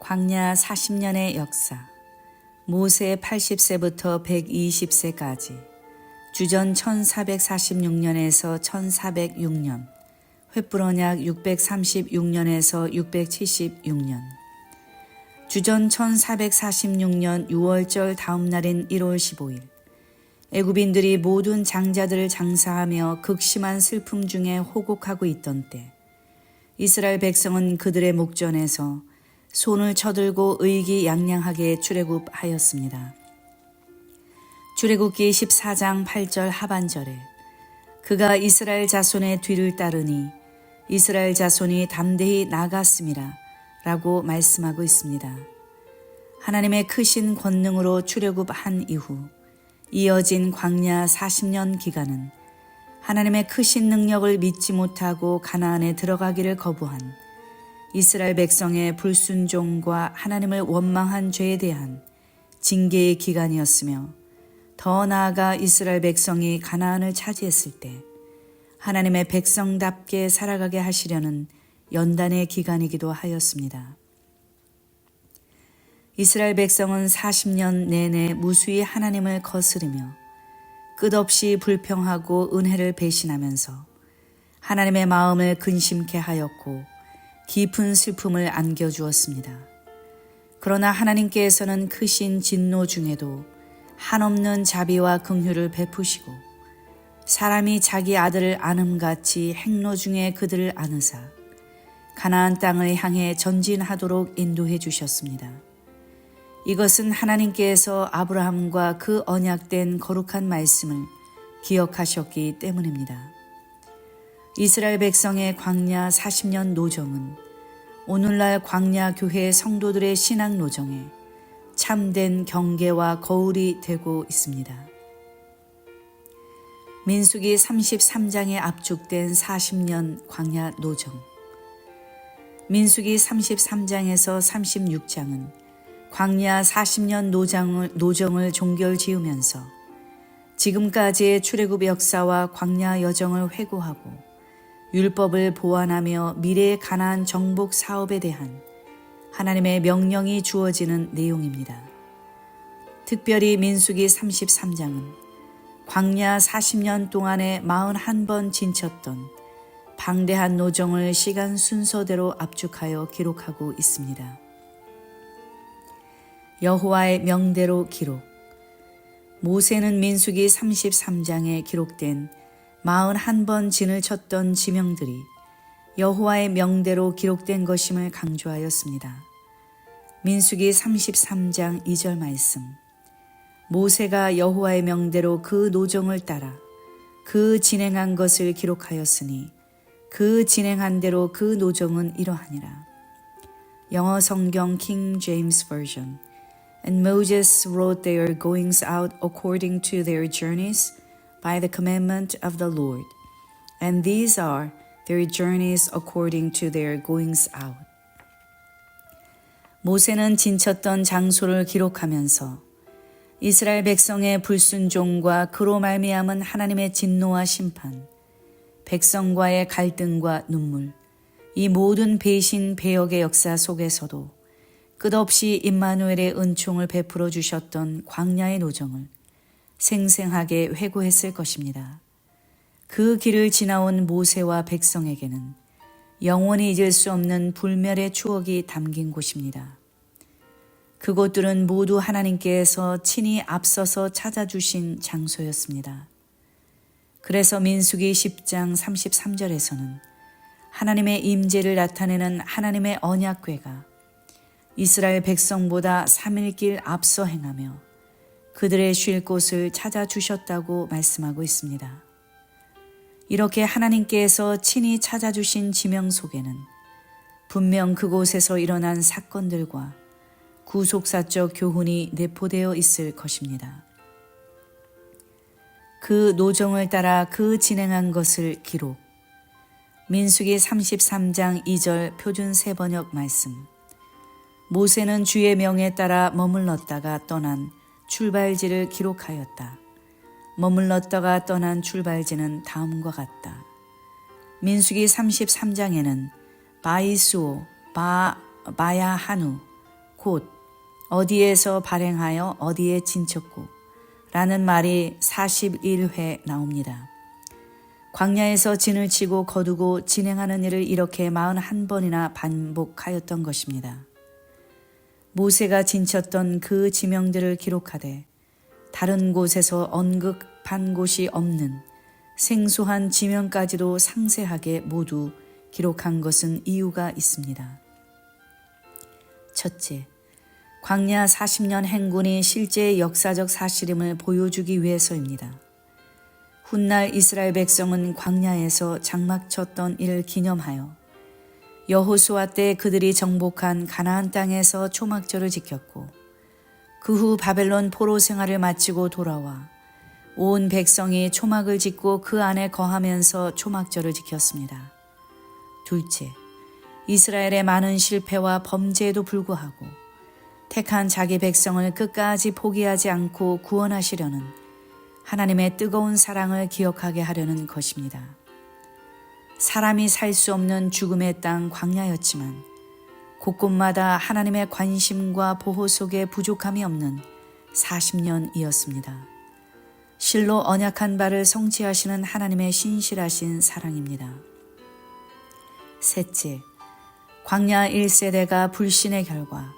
광야 40년의 역사, 모세 80세부터 120세까지, 주전 1446년에서 1406년, 횃불언약 636년에서 676년, 주전 1446년 6월절 다음 날인 1월 15일, 애굽인들이 모든 장자들을 장사하며 극심한 슬픔 중에 호곡하고 있던 때, 이스라엘 백성은 그들의 목전에서 손을 쳐들고 의기양양하게 출애굽하였습니다. 출애굽기 14장 8절 하반절에 그가 이스라엘 자손의 뒤를 따르니 이스라엘 자손이 담대히 나갔음이라 라고 말씀하고 있습니다. 하나님의 크신 권능으로 출애굽한 이후 이어진 광야 40년 기간은 하나님의 크신 능력을 믿지 못하고 가나안에 들어가기를 거부한 이스라엘 백성의 불순종과 하나님을 원망한 죄에 대한 징계의 기간이었으며, 더 나아가 이스라엘 백성이 가나안을 차지했을 때 하나님의 백성답게 살아가게 하시려는 연단의 기간이기도 하였습니다. 이스라엘 백성은 40년 내내 무수히 하나님을 거스르며 끝없이 불평하고 은혜를 배신하면서 하나님의 마음을 근심케 하였고 깊은 슬픔을 안겨주었습니다. 그러나 하나님께서는 크신 진노 중에도 한없는 자비와 긍휼을 베푸시고 사람이 자기 아들을 안음같이 행로 중에 그들을 안으사 가나안 땅을 향해 전진하도록 인도해 주셨습니다. 이것은 하나님께서 아브라함과 그 언약된 거룩한 말씀을 기억하셨기 때문입니다. 이스라엘 백성의 광야 40년 노정은 오늘날 광야 교회 성도들의 신앙 노정에 참된 경계와 거울이 되고 있습니다. 민수기 33장에 압축된 40년 광야 노정. 민수기 33장에서 36장은 광야 40년 노정을 종결 지으면서 지금까지의 출애굽 역사와 광야 여정을 회고하고 율법을 보완하며 미래의 가나안 정복 사업에 대한 하나님의 명령이 주어지는 내용입니다. 특별히 민수기 33장은 광야 40년 동안에 41번 진쳤던 방대한 노정을 시간 순서대로 압축하여 기록하고 있습니다. 여호와의 명대로 기록. 모세는 민수기 33장에 기록된 41번 진을 쳤던 지명들이 여호와의 명대로 기록된 것임을 강조하였습니다. 민수기 33장 2절 말씀. 모세가 여호와의 명대로 그 노정을 따라 그 진행한 것을 기록하였으니 그 진행한 대로 그 노정은 이러하니라. 영어 성경 King James Version. And Moses wrote their goings out according to their journeys by the commandment of the Lord. And these are their journeys according to their goings out. 모세는 진쳤던 장소를 기록하면서 이스라엘 백성의 불순종과 그로 말미암은 하나님의 진노와 심판, 백성과의 갈등과 눈물, 이 모든 배신 배역의 역사 속에서도 끝없이 임마누엘의 은총을 베풀어 주셨던 광야의 노정을 생생하게 회고했을 것입니다. 그 길을 지나온 모세와 백성에게는 영원히 잊을 수 없는 불멸의 추억이 담긴 곳입니다. 그곳들은 모두 하나님께서 친히 앞서서 찾아주신 장소였습니다. 그래서 민수기 10장 33절에서는 하나님의 임재를 나타내는 하나님의 언약궤가 이스라엘 백성보다 3일길 앞서 행하며 그들의 쉴 곳을 찾아주셨다고 말씀하고 있습니다. 이렇게 하나님께서 친히 찾아주신 지명 속에는 분명 그곳에서 일어난 사건들과 구속사적 교훈이 내포되어 있을 것입니다. 그 노정을 따라 그 진행한 것을 기록. 민수기 33장 2절 표준 세번역 말씀. 모세는 주의 명에 따라 머물렀다가 떠난 출발지를 기록하였다. 머물렀다가 떠난 출발지는 다음과 같다. 민수기 33장에는 바이수오, 바야하누, 곧 어디에서 발행하여 어디에 진쳤고 라는 말이 41회 나옵니다. 광야에서 진을 치고 거두고 진행하는 일을 이렇게 41번이나 반복하였던 것입니다. 모세가 진쳤던 그 지명들을 기록하되 다른 곳에서 언급한 곳이 없는 생소한 지명까지도 상세하게 모두 기록한 것은 이유가 있습니다. 첫째, 광야 40년 행군이 실제 역사적 사실임을 보여주기 위해서입니다. 훗날 이스라엘 백성은 광야에서 장막 쳤던 이를 기념하여 여호수아 때 그들이 정복한 가나안 땅에서 초막절을 지켰고 그 후 바벨론 포로 생활을 마치고 돌아와 온 백성이 초막을 짓고 그 안에 거하면서 초막절을 지켰습니다. 둘째, 이스라엘의 많은 실패와 범죄에도 불구하고 택한 자기 백성을 끝까지 포기하지 않고 구원하시려는 하나님의 뜨거운 사랑을 기억하게 하려는 것입니다. 사람이 살 수 없는 죽음의 땅 광야였지만 곳곳마다 하나님의 관심과 보호 속에 부족함이 없는 40년이었습니다. 실로 언약한 바를 성취하시는 하나님의 신실하신 사랑입니다. 셋째, 광야 1세대가 불신의 결과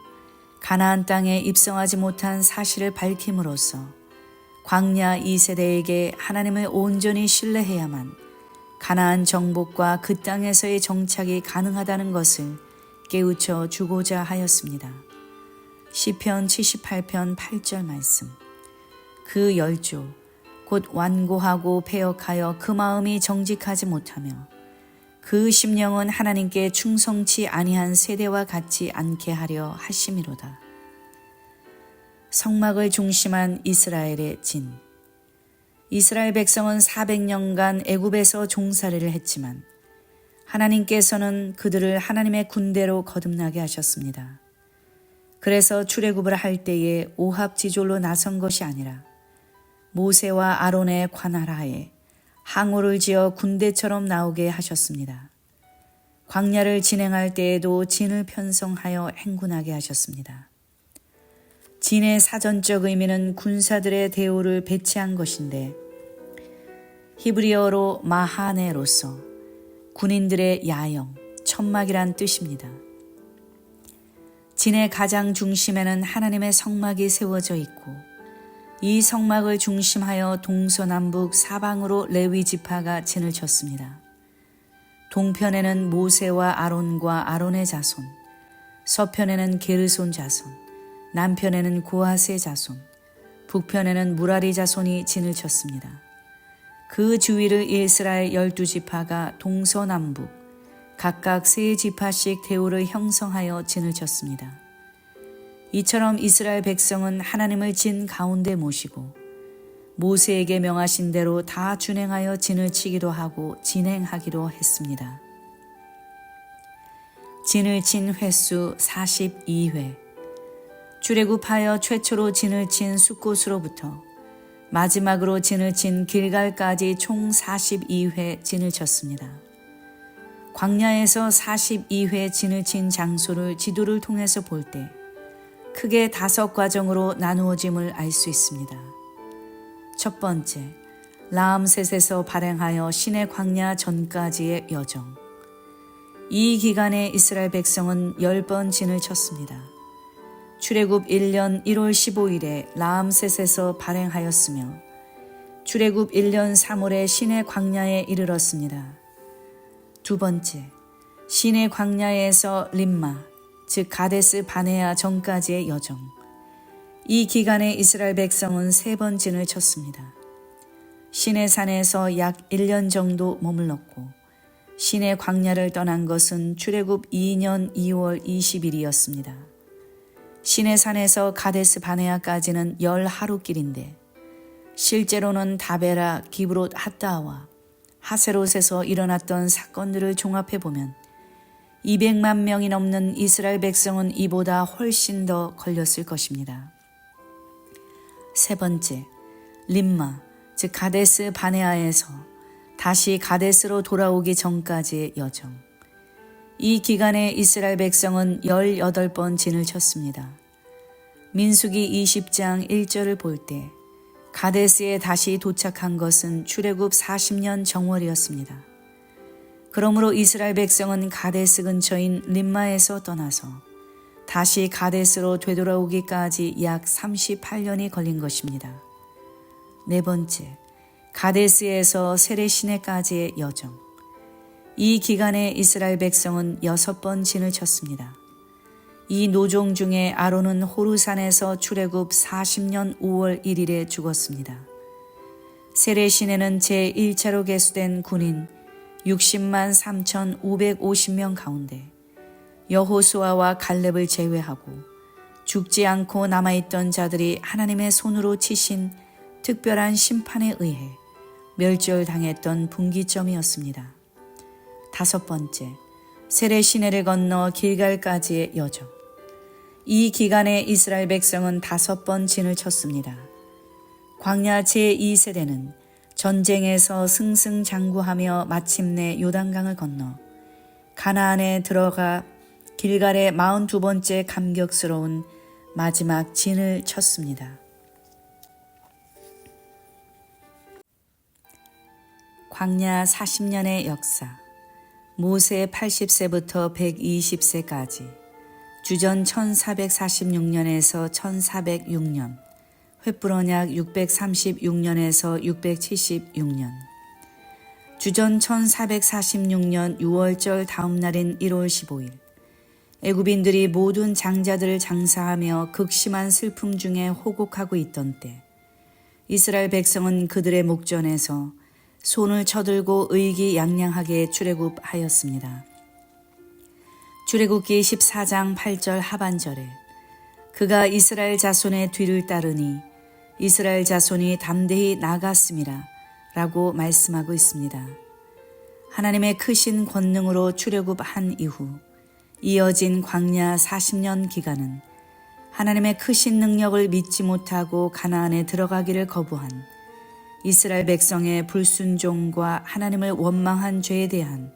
가나안 땅에 입성하지 못한 사실을 밝힘으로써 광야 2세대에게 하나님을 온전히 신뢰해야만 가나안 정복과 그 땅에서의 정착이 가능하다는 것을 깨우쳐 주고자 하였습니다. 시편 78편 8절 말씀. 그 열조 곧 완고하고 패역하여 그 마음이 정직하지 못하며 그 심령은 하나님께 충성치 아니한 세대와 같지 않게 하려 하심이로다. 성막을 중심한 이스라엘의 진. 이스라엘 백성은 400년간 애굽에서 종살이를 했지만 하나님께서는 그들을 하나님의 군대로 거듭나게 하셨습니다. 그래서 출애굽을 할 때에 오합지졸로 나선 것이 아니라 모세와 아론의 관할하에 항우를 지어 군대처럼 나오게 하셨습니다. 광야를 진행할 때에도 진을 편성하여 행군하게 하셨습니다. 진의 사전적 의미는 군사들의 대우를 배치한 것인데 히브리어로 마하네로서 군인들의 야영, 천막이란 뜻입니다. 진의 가장 중심에는 하나님의 성막이 세워져 있고 이 성막을 중심하여 동서남북 사방으로 레위 지파가 진을 쳤습니다. 동편에는 모세와 아론과 아론의 자손, 서편에는 게르손 자손, 남편에는 고핫의 자손, 북편에는 무라리 자손이 진을 쳤습니다. 그 주위를 이스라엘 12지파가 동서남북 각각 3지파씩 대우를 형성하여 진을 쳤습니다. 이처럼 이스라엘 백성은 하나님을 진 가운데 모시고 모세에게 명하신 대로 다 준행하여 진을 치기도 하고 진행하기도 했습니다. 진을 친 횟수 42회. 출애굽하여 최초로 진을 친 숫곳으로부터 마지막으로 진을 친 길갈까지 총 42회 진을 쳤습니다. 광야에서 42회 진을 친 장소를 지도를 통해서 볼 때 크게 5과정으로 나누어짐을 알 수 있습니다. 첫 번째, 라암셋에서 발행하여 시내 광야 전까지의 여정. 이 기간에 이스라엘 백성은 10번 진을 쳤습니다. 출애굽 1년 1월 15일에 라암셋에서 발행하였으며 출애굽 1년 3월에 시내 광야에 이르렀습니다. 두 번째, 시내 광야에서 림마, 즉 가데스 바네아 전까지의 여정. 이 기간에 이스라엘 백성은 3번 진을 쳤습니다. 시내산에서 약 1년 정도 머물렀고 시내 광야를 떠난 것은 출애굽 2년 2월 20일이었습니다. 시내산에서 가데스 바네아까지는 10하루길인데 실제로는 다베라, 기브롯 핫다와 하세롯에서 일어났던 사건들을 종합해보면 200만 명이 넘는 이스라엘 백성은 이보다 훨씬 더 걸렸을 것입니다. 세 번째, 림마, 즉 가데스 바네아에서 다시 가데스로 돌아오기 전까지의 여정. 이 기간에 이스라엘 백성은 18번 진을 쳤습니다. 민수기 20장 1절을 볼 때 가데스에 다시 도착한 것은 출애굽 40년 정월이었습니다. 그러므로 이스라엘 백성은 가데스 근처인 림마에서 떠나서 다시 가데스로 되돌아오기까지 약 38년이 걸린 것입니다. 네 번째, 가데스에서 세레시네까지의 여정. 이 기간에 이스라엘 백성은 6번 진을 쳤습니다. 이 노종 중에 아론은 호르산에서 출애굽 40년 5월 1일에 죽었습니다. 세레시네는 제1차로 계수된 군인 60만 3,550명 가운데 여호수아와 갈렙을 제외하고 죽지 않고 남아있던 자들이 하나님의 손으로 치신 특별한 심판에 의해 멸절당했던 분기점이었습니다. 다섯 번째, 세레시네를 건너 길갈까지의 여정. 이 기간에 이스라엘 백성은 5번 진을 쳤습니다. 광야 제2세대는 전쟁에서 승승장구하며 마침내 요단강을 건너 가나안에 들어가 길갈의 42번째 감격스러운 마지막 진을 쳤습니다. 광야 40년의 역사. 모세 80세부터 120세까지, 주전 1446년에서 1406년, 횃불언약 636년에서 676년, 주전 1446년 6월절 다음 날인 1월 15일, 애굽인들이 모든 장자들을 장사하며 극심한 슬픔 중에 호곡하고 있던 때, 이스라엘 백성은 그들의 목전에서 손을 쳐들고 의기양양하게 출애굽하였습니다. 출애굽기 14장 8절 하반절에 그가 이스라엘 자손의 뒤를 따르니 이스라엘 자손이 담대히 나갔음이라 라고 말씀하고 있습니다. 하나님의 크신 권능으로 출애굽한 이후 이어진 광야 40년 기간은 하나님의 크신 능력을 믿지 못하고 가나안에 들어가기를 거부한 이스라엘 백성의 불순종과 하나님을 원망한 죄에 대한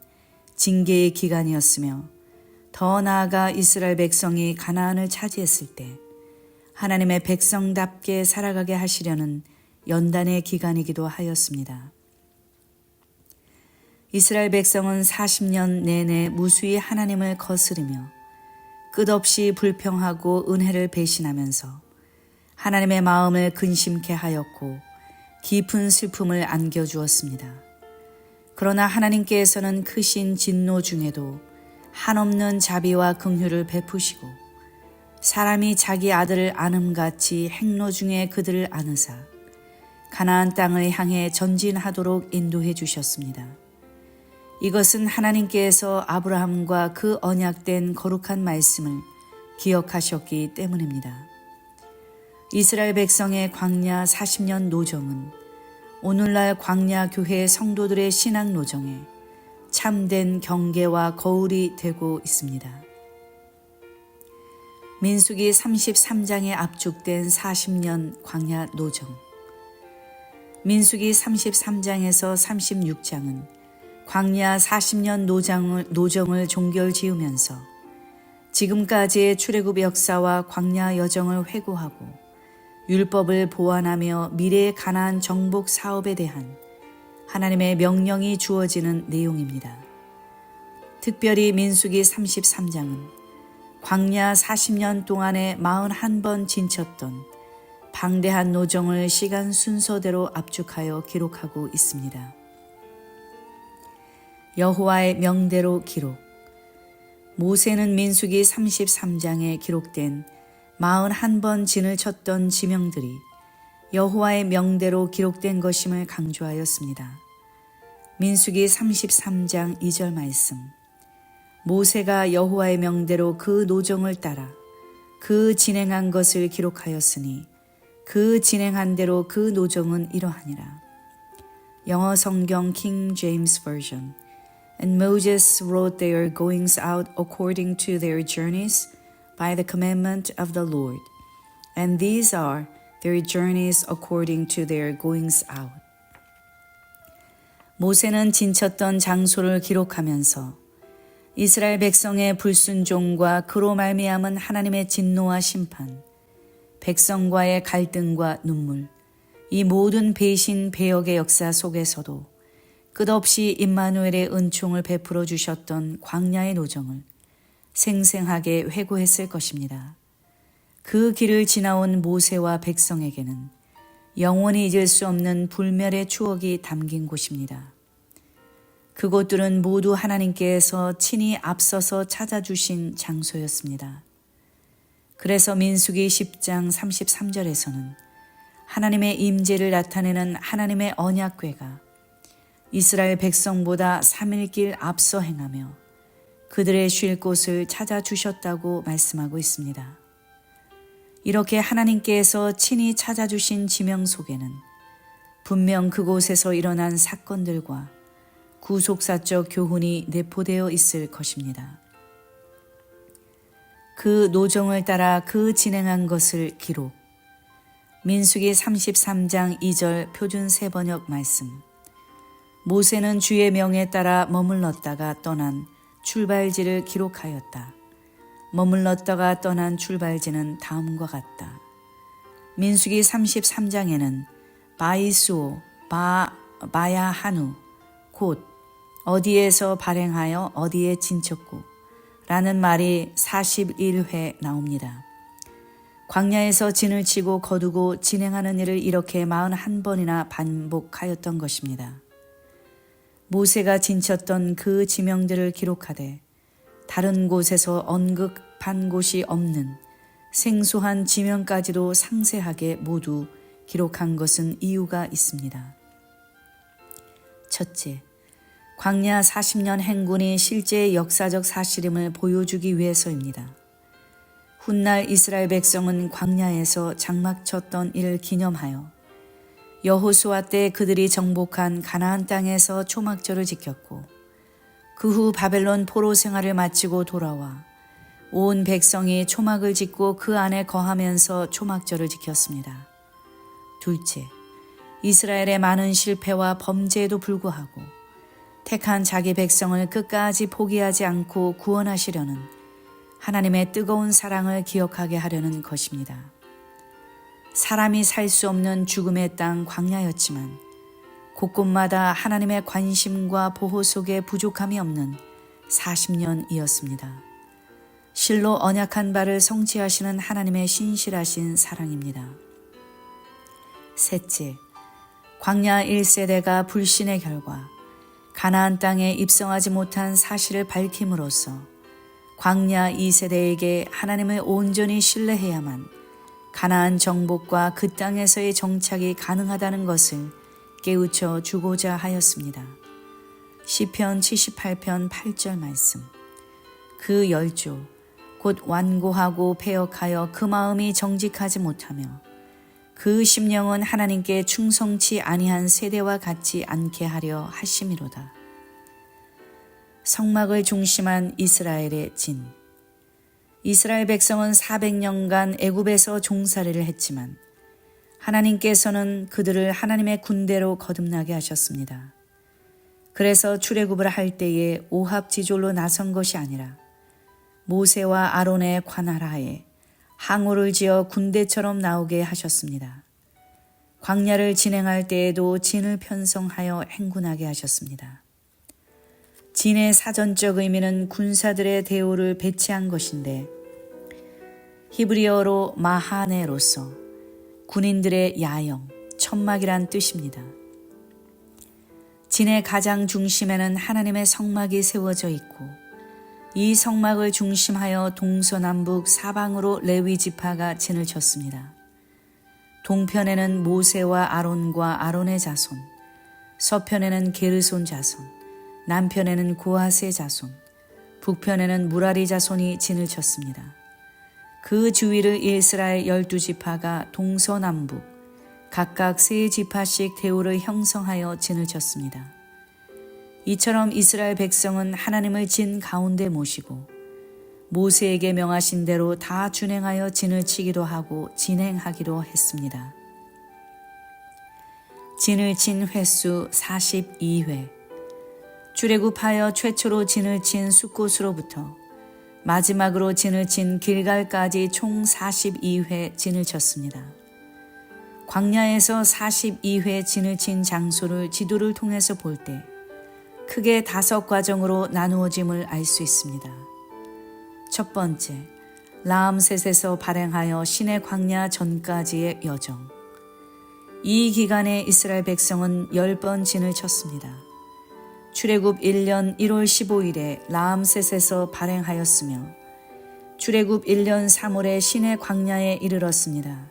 징계의 기간이었으며, 더 나아가 이스라엘 백성이 가나안을 차지했을 때 하나님의 백성답게 살아가게 하시려는 연단의 기간이기도 하였습니다. 이스라엘 백성은 40년 내내 무수히 하나님을 거스르며 끝없이 불평하고 은혜를 배신하면서 하나님의 마음을 근심케 하였고 깊은 슬픔을 안겨주었습니다. 그러나 하나님께서는 크신 진노 중에도 한없는 자비와 긍휼을 베푸시고 사람이 자기 아들을 아음같이 행로 중에 그들을 안으사 가나안 땅을 향해 전진하도록 인도해 주셨습니다. 이것은 하나님께서 아브라함과 그 언약된 거룩한 말씀을 기억하셨기 때문입니다. 이스라엘 백성의 광야 40년 노정은 오늘날 광야 교회 성도들의 신앙 노정에 참된 경계와 거울이 되고 있습니다. 민수기 33장에 압축된 40년 광야 노정. 민수기 33장에서 36장은 광야 40년 노정을 종결 지으면서 지금까지의 출애굽 역사와 광야 여정을 회고하고 율법을 보완하며 미래의 가나안 정복 사업에 대한 하나님의 명령이 주어지는 내용입니다. 특별히 민수기 33장은 광야 40년 동안에 41번 진쳤던 방대한 노정을 시간 순서대로 압축하여 기록하고 있습니다. 여호와의 명대로 기록. 모세는 민수기 33장에 기록된 41번 진을 쳤던 지명들이 여호와의 명대로 기록된 것임을 강조하였습니다. 민수기 33장 2절 말씀. 모세가 여호와의 명대로 그 노정을 따라 그 진행한 것을 기록하였으니 그 진행한 대로 그 노정은 이러하니라. 영어 성경 King James Version. And Moses wrote their goings out according to their journeys by the commandment of the Lord. And these are their journeys according to their goings out. 모세는 진쳤던 장소를 기록하면서 이스라엘 백성의 불순종과 그로 말미암은 하나님의 진노와 심판, 백성과의 갈등과 눈물, 이 모든 배신 배역의 역사 속에서도 끝없이 임마누엘의 은총을 베풀어 주셨던 광야의 노정을 생생하게 회고했을 것입니다. 그 길을 지나온 모세와 백성에게는 영원히 잊을 수 없는 불멸의 추억이 담긴 곳입니다. 그곳들은 모두 하나님께서 친히 앞서서 찾아주신 장소였습니다. 그래서 민수기 10장 33절에서는 하나님의 임재를 나타내는 하나님의 언약궤가 이스라엘 백성보다 3일길 앞서 행하며 그들의 쉴 곳을 찾아주셨다고 말씀하고 있습니다. 이렇게 하나님께서 친히 찾아주신 지명 속에는 분명 그곳에서 일어난 사건들과 구속사적 교훈이 내포되어 있을 것입니다. 그 노정을 따라 그 진행한 것을 기록. 민수기 33장 2절 표준 세번역 말씀. 모세는 주의 명에 따라 머물렀다가 떠난 출발지를 기록하였다. 머물렀다가 떠난 출발지는 다음과 같다. 민수기 33장에는 바이수오, 바야하누, 곧 어디에서 발행하여 어디에 진쳤고 라는 말이 41회 나옵니다. 광야에서 진을 치고 거두고 진행하는 일을 이렇게 41번이나 반복하였던 것입니다. 모세가 진쳤던 그 지명들을 기록하되 다른 곳에서 언급한 곳이 없는 생소한 지명까지도 상세하게 모두 기록한 것은 이유가 있습니다. 첫째, 광야 40년 행군이 실제 역사적 사실임을 보여주기 위해서입니다. 훗날 이스라엘 백성은 광야에서 장막 쳤던 이를 기념하여 여호수아 때 그들이 정복한 가나안 땅에서 초막절을 지켰고 그 후 바벨론 포로 생활을 마치고 돌아와 온 백성이 초막을 짓고 그 안에 거하면서 초막절을 지켰습니다. 둘째, 이스라엘의 많은 실패와 범죄에도 불구하고 택한 자기 백성을 끝까지 포기하지 않고 구원하시려는 하나님의 뜨거운 사랑을 기억하게 하려는 것입니다. 사람이 살 수 없는 죽음의 땅 광야였지만 곳곳마다 하나님의 관심과 보호 속에 부족함이 없는 40년이었습니다. 실로 언약한 바를 성취하시는 하나님의 신실하신 사랑입니다. 셋째, 광야 1세대가 불신의 결과 가나안 땅에 입성하지 못한 사실을 밝힘으로써 광야 2세대에게 하나님을 온전히 신뢰해야만 가나안 정복과 그 땅에서의 정착이 가능하다는 것을 깨우쳐 주고자 하였습니다. 시편 78편 8절 말씀. 그 열조 곧 완고하고 패역하여 그 마음이 정직하지 못하며 그 심령은 하나님께 충성치 아니한 세대와 같지 않게 하려 하심이로다. 성막을 중심한 이스라엘의 진. 이스라엘 백성은 400년간 애굽에서 종살이를 했지만 하나님께서는 그들을 하나님의 군대로 거듭나게 하셨습니다. 그래서 출애굽을 할 때에 오합지졸로 나선 것이 아니라 모세와 아론의 관할하에 항우를 지어 군대처럼 나오게 하셨습니다. 광야를 진행할 때에도 진을 편성하여 행군하게 하셨습니다. 진의 사전적 의미는 군사들의 대우를 배치한 것인데 히브리어로 마하네로서 군인들의 야영, 천막이란 뜻입니다. 진의 가장 중심에는 하나님의 성막이 세워져 있고 이 성막을 중심하여 동서남북 사방으로 레위 지파가 진을 쳤습니다. 동편에는 모세와 아론과 아론의 자손, 서편에는 게르손 자손, 남편에는 고하스의 자손, 북편에는 무라리 자손이 진을 쳤습니다. 그 주위를 이스라엘 12지파가 동서남북 각각 3지파씩 대우를 형성하여 진을 쳤습니다. 이처럼 이스라엘 백성은 하나님을 진 가운데 모시고 모세에게 명하신 대로 다 준행하여 진을 치기도 하고 진행하기도 했습니다. 진을 친 횟수 42회. 출애굽하여 최초로 진을 친 숫곳으로부터 마지막으로 진을 친 길갈까지 총 42회 진을 쳤습니다. 광야에서 42회 진을 친 장소를 지도를 통해서 볼 때 크게 5과정으로 나누어짐을 알 수 있습니다. 첫 번째, 라암셋에서 발행하여 시내 광야 전까지의 여정. 이 기간에 이스라엘 백성은 10번 진을 쳤습니다. 출애굽 1년 1월 15일에 라암셋에서 발행하였으며 출애굽 1년 3월에 시내 광야에 이르렀습니다.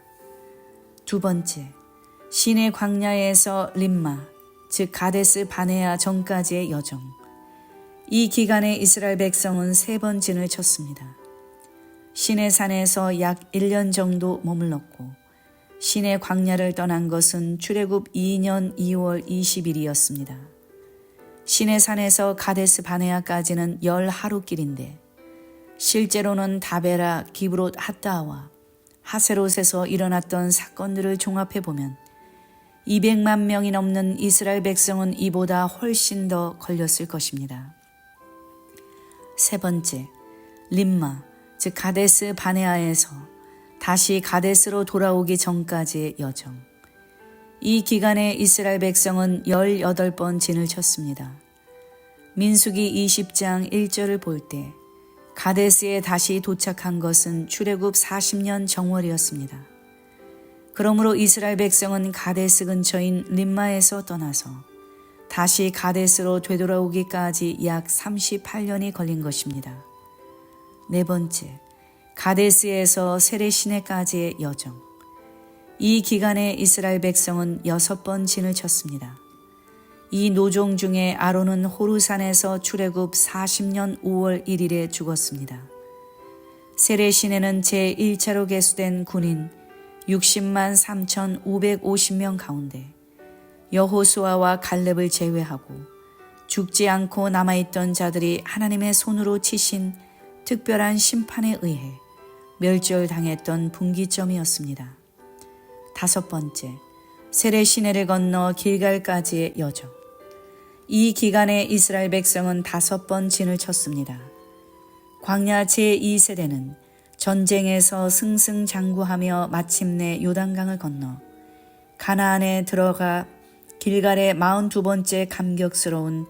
두 번째, 시내 광야에서 림마, 즉 가데스 바네아 전까지의 여정. 이 기간에 이스라엘 백성은 3번 진을 쳤습니다. 시내산에서 약 1년 정도 머물렀고 시내 광야를 떠난 것은 출애굽 2년 2월 20일이었습니다. 시내산에서 가데스 바네아까지는 10하루길인데 실제로는 다베라, 기브롯 핫다와 하세롯에서 일어났던 사건들을 종합해보면 200만 명이 넘는 이스라엘 백성은 이보다 훨씬 더 걸렸을 것입니다. 세 번째, 림마, 즉 가데스 바네아에서 다시 가데스로 돌아오기 전까지의 여정. 이 기간에 이스라엘 백성은 18번 진을 쳤습니다. 민수기 20장 1절을 볼 때 가데스에 다시 도착한 것은 출애굽 40년 정월이었습니다. 그러므로 이스라엘 백성은 가데스 근처인 림마에서 떠나서 다시 가데스로 되돌아오기까지 약 38년이 걸린 것입니다. 네 번째, 가데스에서 세레시네까지의 여정. 이 기간에 이스라엘 백성은 6번 진을 쳤습니다. 이 노종 중에 아론은 호르산에서 출애굽 40년 5월 1일에 죽었습니다. 세레시네는 제1차로 계수된 군인 60만 3,550명 가운데 여호수아와 갈렙을 제외하고 죽지 않고 남아있던 자들이 하나님의 손으로 치신 특별한 심판에 의해 멸절당했던 분기점이었습니다. 다섯 번째, 세레시네를 건너 길갈까지의 여정. 이 기간에 이스라엘 백성은 5번 진을 쳤습니다. 광야 제2세대는 전쟁에서 승승장구하며 마침내 요단강을 건너 가나안에 들어가 길갈의 42번째 감격스러운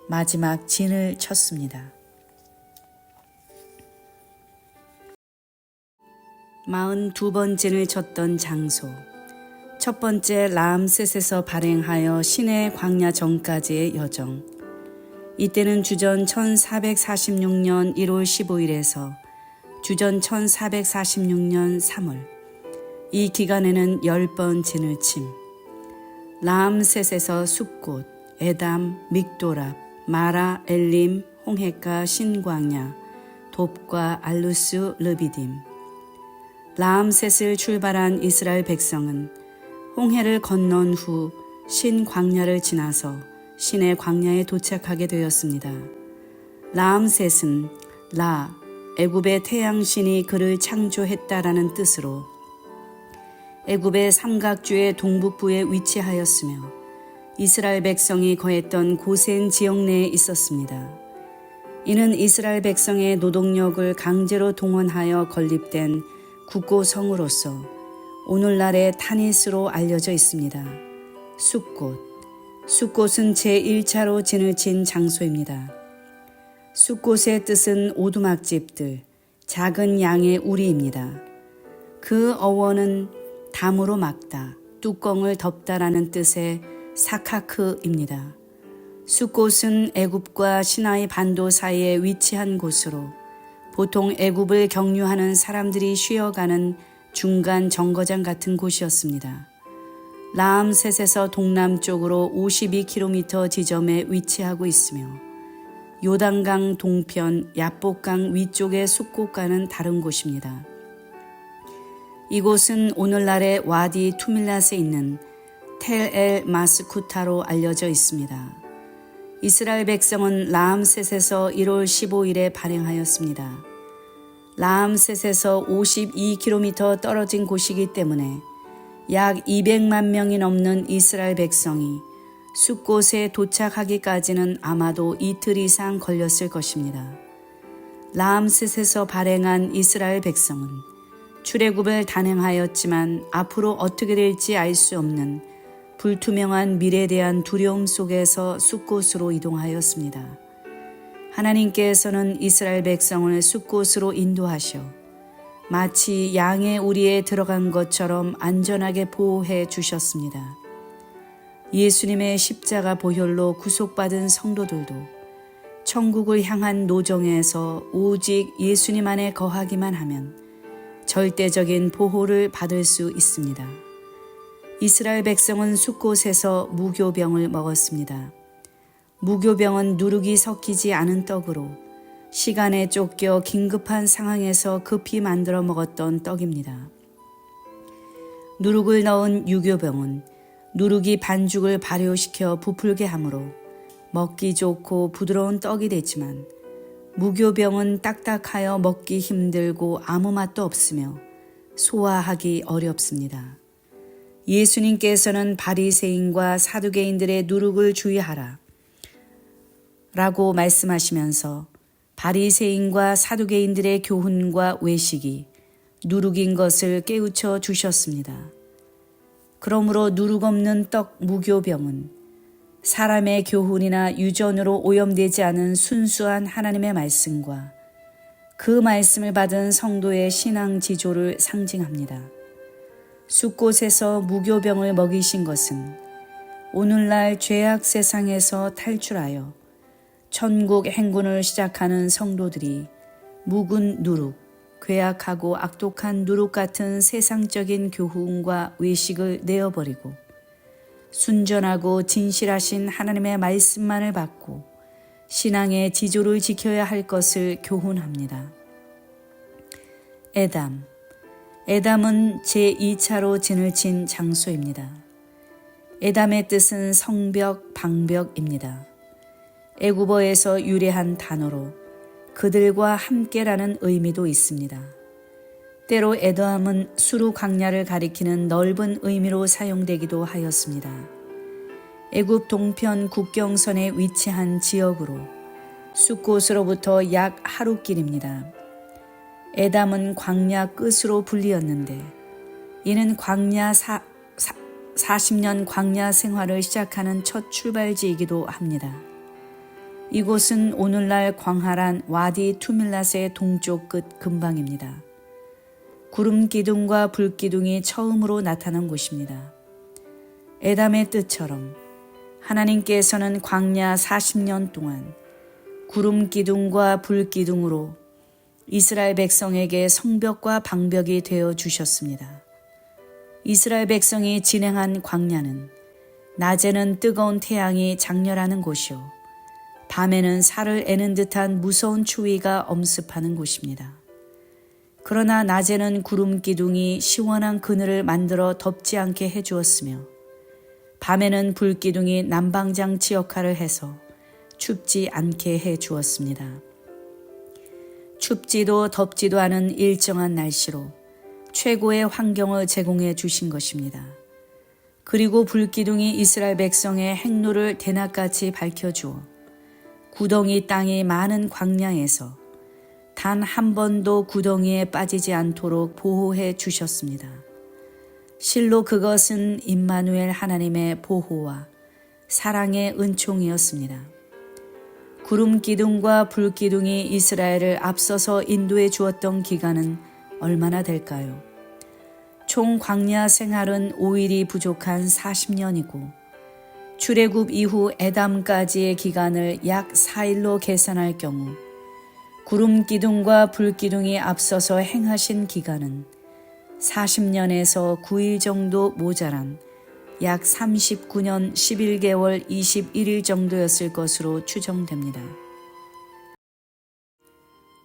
마지막 진을 쳤습니다. 42번 진을 쳤던 장소. 첫 번째, 라암셋에서 발행하여 시내 광야 전까지의 여정. 이때는 주전 1446년 1월 15일에서 주전 1446년 3월. 이 기간에는 10번 진을 침. 라암셋에서 숫곳, 에담, 믹도랍, 마라, 엘림, 홍해가, 신광야, 돕과 알루스, 르비딤. 라암셋을 출발한 이스라엘 백성은 홍해를 건넌 후 신광야를 지나서 신의 광야에 도착하게 되었습니다. 라암셋은 라, 애굽의 태양신이 그를 창조했다라는 뜻으로 애굽의 삼각주의 동북부에 위치하였으며 이스라엘 백성이 거했던 고센 지역 내에 있었습니다. 이는 이스라엘 백성의 노동력을 강제로 동원하여 건립된 국고성으로서 오늘날의 타닛으로 알려져 있습니다. 숫곳은 제1차로 진을 친 장소입니다. 숫곳의 뜻은 오두막집들, 작은 양의 우리입니다. 그 어원은 담으로 막다, 뚜껑을 덮다라는 뜻의 사카크입니다. 숫곳은 애굽과 시나이 반도 사이에 위치한 곳으로 보통 애굽을 경유하는 사람들이 쉬어가는 중간 정거장 같은 곳이었습니다. 라암셋에서 동남쪽으로 52km 지점에 위치하고 있으며 요단강 동편 야복강 위쪽의 숫곳과는 다른 곳입니다. 이곳은 오늘날의 와디 투밀랏에 있는 텔 엘 마스쿠타로 알려져 있습니다. 이스라엘 백성은 라암셋에서 1월 15일에 발행하였습니다. 라암셋에서 52km 떨어진 곳이기 때문에 약 200만 명이 넘는 이스라엘 백성이 숫곳에 도착하기까지는 아마도 이틀 이상 걸렸을 것입니다. 라암셋에서 발행한 이스라엘 백성은 출애굽을 단행하였지만 앞으로 어떻게 될지 알 수 없는 불투명한 미래에 대한 두려움 속에서 숫곳으로 이동하였습니다. 하나님께서는 이스라엘 백성을 숫곳으로 인도하셔 마치 양의 우리에 들어간 것처럼 안전하게 보호해 주셨습니다. 예수님의 십자가 보혈로 구속받은 성도들도 천국을 향한 노정에서 오직 예수님 안에 거하기만 하면 절대적인 보호를 받을 수 있습니다. 이스라엘 백성은 숫곳에서 무교병을 먹었습니다. 무교병은 누룩이 섞이지 않은 떡으로 시간에 쫓겨 긴급한 상황에서 급히 만들어 먹었던 떡입니다. 누룩을 넣은 유교병은 누룩이 반죽을 발효시켜 부풀게 하므로 먹기 좋고 부드러운 떡이 되지만 무교병은 딱딱하여 먹기 힘들고 아무 맛도 없으며 소화하기 어렵습니다. 예수님께서는 바리새인과 사두개인들의 누룩을 주의하라 라고 말씀하시면서 바리새인과 사두개인들의 교훈과 외식이 누룩인 것을 깨우쳐 주셨습니다. 그러므로 누룩 없는 떡 무교병은 사람의 교훈이나 유전으로 오염되지 않은 순수한 하나님의 말씀과 그 말씀을 받은 성도의 신앙 지조를 상징합니다. 숫곳에서 무교병을 먹이신 것은 오늘날 죄악 세상에서 탈출하여 천국 행군을 시작하는 성도들이 묵은 누룩, 괴악하고 악독한 누룩 같은 세상적인 교훈과 외식을 내어버리고 순전하고 진실하신 하나님의 말씀만을 받고 신앙의 지조를 지켜야 할 것을 교훈합니다. 에담은 제2차로 진을 친 장소입니다. 에담의 뜻은 성벽, 방벽입니다. 애굽어에서 유래한 단어로 그들과 함께라는 의미도 있습니다. 때로 에담은 수루 광야를 가리키는 넓은 의미로 사용되기도 하였습니다. 애굽 동편 국경선에 위치한 지역으로 숫곳으로부터 약 하루길입니다. 에담은 광야 끝으로 불리었는데 이는 광야 40년 광야 생활을 시작하는 첫 출발지이기도 합니다. 이곳은 오늘날 광활한 와디 투밀랏의 동쪽 끝 근방입니다. 구름 기둥과 불 기둥이 처음으로 나타난 곳입니다. 에담의 뜻처럼 하나님께서는 광야 40년 동안 구름 기둥과 불 기둥으로 이스라엘 백성에게 성벽과 방벽이 되어 주셨습니다. 이스라엘 백성이 진행한 광야는 낮에는 뜨거운 태양이 장렬하는 곳이요 밤에는 살을 애는 듯한 무서운 추위가 엄습하는 곳입니다. 그러나 낮에는 구름 기둥이 시원한 그늘을 만들어 덥지 않게 해주었으며 밤에는 불 기둥이 난방장치 역할을 해서 춥지 않게 해주었습니다. 춥지도 덥지도 않은 일정한 날씨로 최고의 환경을 제공해 주신 것입니다. 그리고 불기둥이 이스라엘 백성의 행로를 대낮같이 밝혀주어 구덩이 땅이 많은 광야에서 단 한 번도 구덩이에 빠지지 않도록 보호해 주셨습니다. 실로 그것은 임마누엘 하나님의 보호와 사랑의 은총이었습니다. 구름 기둥과 불 기둥이 이스라엘을 앞서서 인도해 주었던 기간은 얼마나 될까요? 총 광야 생활은 5일이 부족한 40년이고 출애굽 이후 에담까지의 기간을 약 4일로 계산할 경우 구름 기둥과 불 기둥이 앞서서 행하신 기간은 40년에서 9일 정도 모자란 약 39년 11개월 21일 정도였을 것으로 추정됩니다.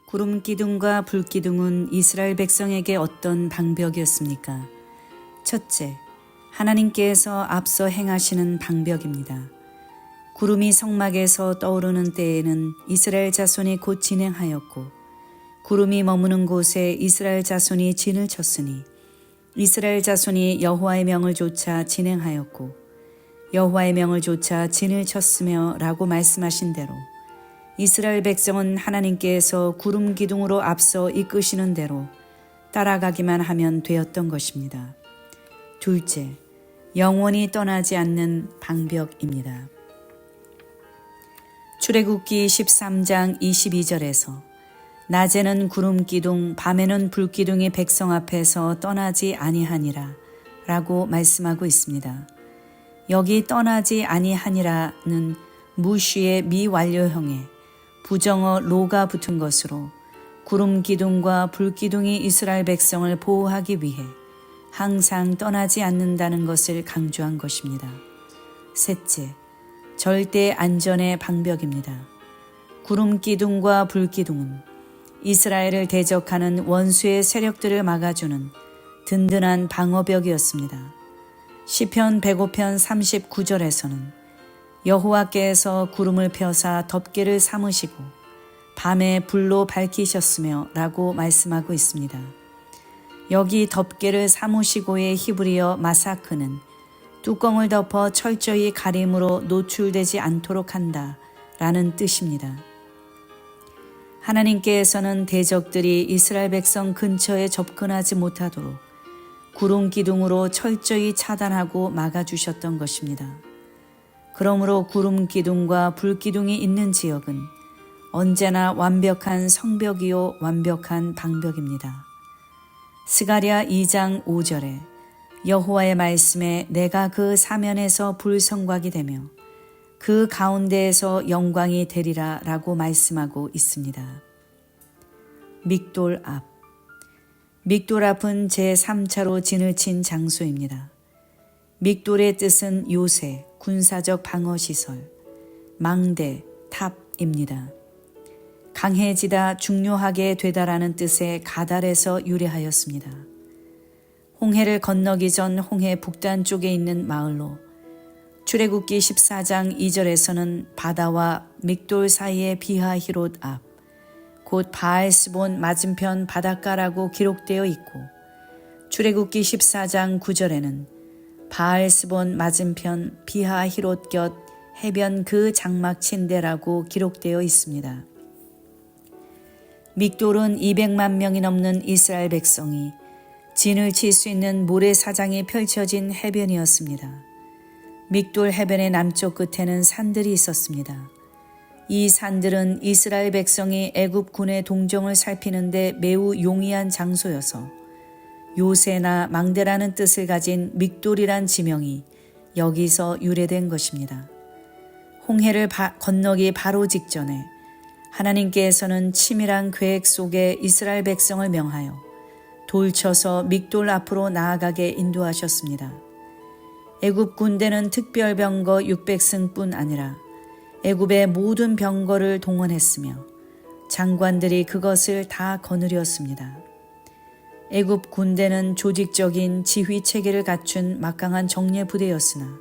구름 기둥과 불 기둥은 이스라엘 백성에게 어떤 방벽이었습니까? 첫째, 하나님께서 앞서 행하시는 방벽입니다. 구름이 성막에서 떠오르는 때에는 이스라엘 자손이 곧 진행하였고 구름이 머무는 곳에 이스라엘 자손이 진을 쳤으니 이스라엘 자손이 여호와의 명을 좇아 진행하였고 여호와의 명을 조차 진을 쳤으며 라고 말씀하신 대로 이스라엘 백성은 하나님께서 구름 기둥으로 앞서 이끄시는 대로 따라가기만 하면 되었던 것입니다. 둘째, 영원히 떠나지 않는 방벽입니다. 출애굽기 13장 22절에서 낮에는 구름 기둥, 밤에는 불 기둥이 백성 앞에서 떠나지 아니하니라 라고 말씀하고 있습니다. 여기 떠나지 아니하니라는 무쉬의 미완료형에 부정어 로가 붙은 것으로 구름 기둥과 불 기둥이 이스라엘 백성을 보호하기 위해 항상 떠나지 않는다는 것을 강조한 것입니다. 셋째, 절대 안전의 방벽입니다. 구름 기둥과 불 기둥은 이스라엘을 대적하는 원수의 세력들을 막아주는 든든한 방어벽이었습니다. 시편 105편 39절에서는 여호와께서 구름을 펴사 덮개를 삼으시고 밤에 불로 밝히셨으며 라고 말씀하고 있습니다. 여기 덮개를 삼으시고의 히브리어 마사크는 뚜껑을 덮어 철저히 가림으로 노출되지 않도록 한다 라는 뜻입니다. 하나님께서는 대적들이 이스라엘 백성 근처에 접근하지 못하도록 구름 기둥으로 철저히 차단하고 막아주셨던 것입니다. 그러므로 구름 기둥과 불 기둥이 있는 지역은 언제나 완벽한 성벽이요 완벽한 방벽입니다. 스가랴 2장 5절에 여호와의 말씀에 내가 그 사면에서 불성곽이 되며 그 가운데에서 영광이 되리라 라고 말씀하고 있습니다. 믹돌 앞. 믹돌 앞은 제3차로 진을 친 장소입니다. 믹돌의 뜻은 요새, 군사적 방어시설, 망대, 탑입니다. 강해지다, 중요하게 되다라는 뜻의 가달에서 유래하였습니다. 홍해를 건너기 전 홍해 북단 쪽에 있는 마을로 출애굽기 14장 2절에서는 바다와 믹돌 사이의 비하히롯 앞, 곧 바알스본 맞은편 바닷가라고 기록되어 있고 출애굽기 14장 9절에는 바알스본 맞은편 비하히롯 곁 해변 그 장막 친대라고 기록되어 있습니다. 믹돌은 200만 명이 넘는 이스라엘 백성이 진을 칠 수 있는 모래사장이 펼쳐진 해변이었습니다. 믹돌 해변의 남쪽 끝에는 산들이 있었습니다. 이 산들은 이스라엘 백성이 애굽 군의 동정을 살피는데 매우 용이한 장소여서 요새나 망대라는 뜻을 가진 믹돌이란 지명이 여기서 유래된 것입니다. 홍해를 건너기 바로 직전에 하나님께서는 치밀한 계획 속에 이스라엘 백성을 명하여 돌쳐서 믹돌 앞으로 나아가게 인도하셨습니다. 애굽 군대는 특별병거 600승뿐 아니라 애굽의 모든 병거를 동원했으며 장관들이 그것을 다 거느렸습니다. 애굽 군대는 조직적인 지휘 체계를 갖춘 막강한 정예 부대였으나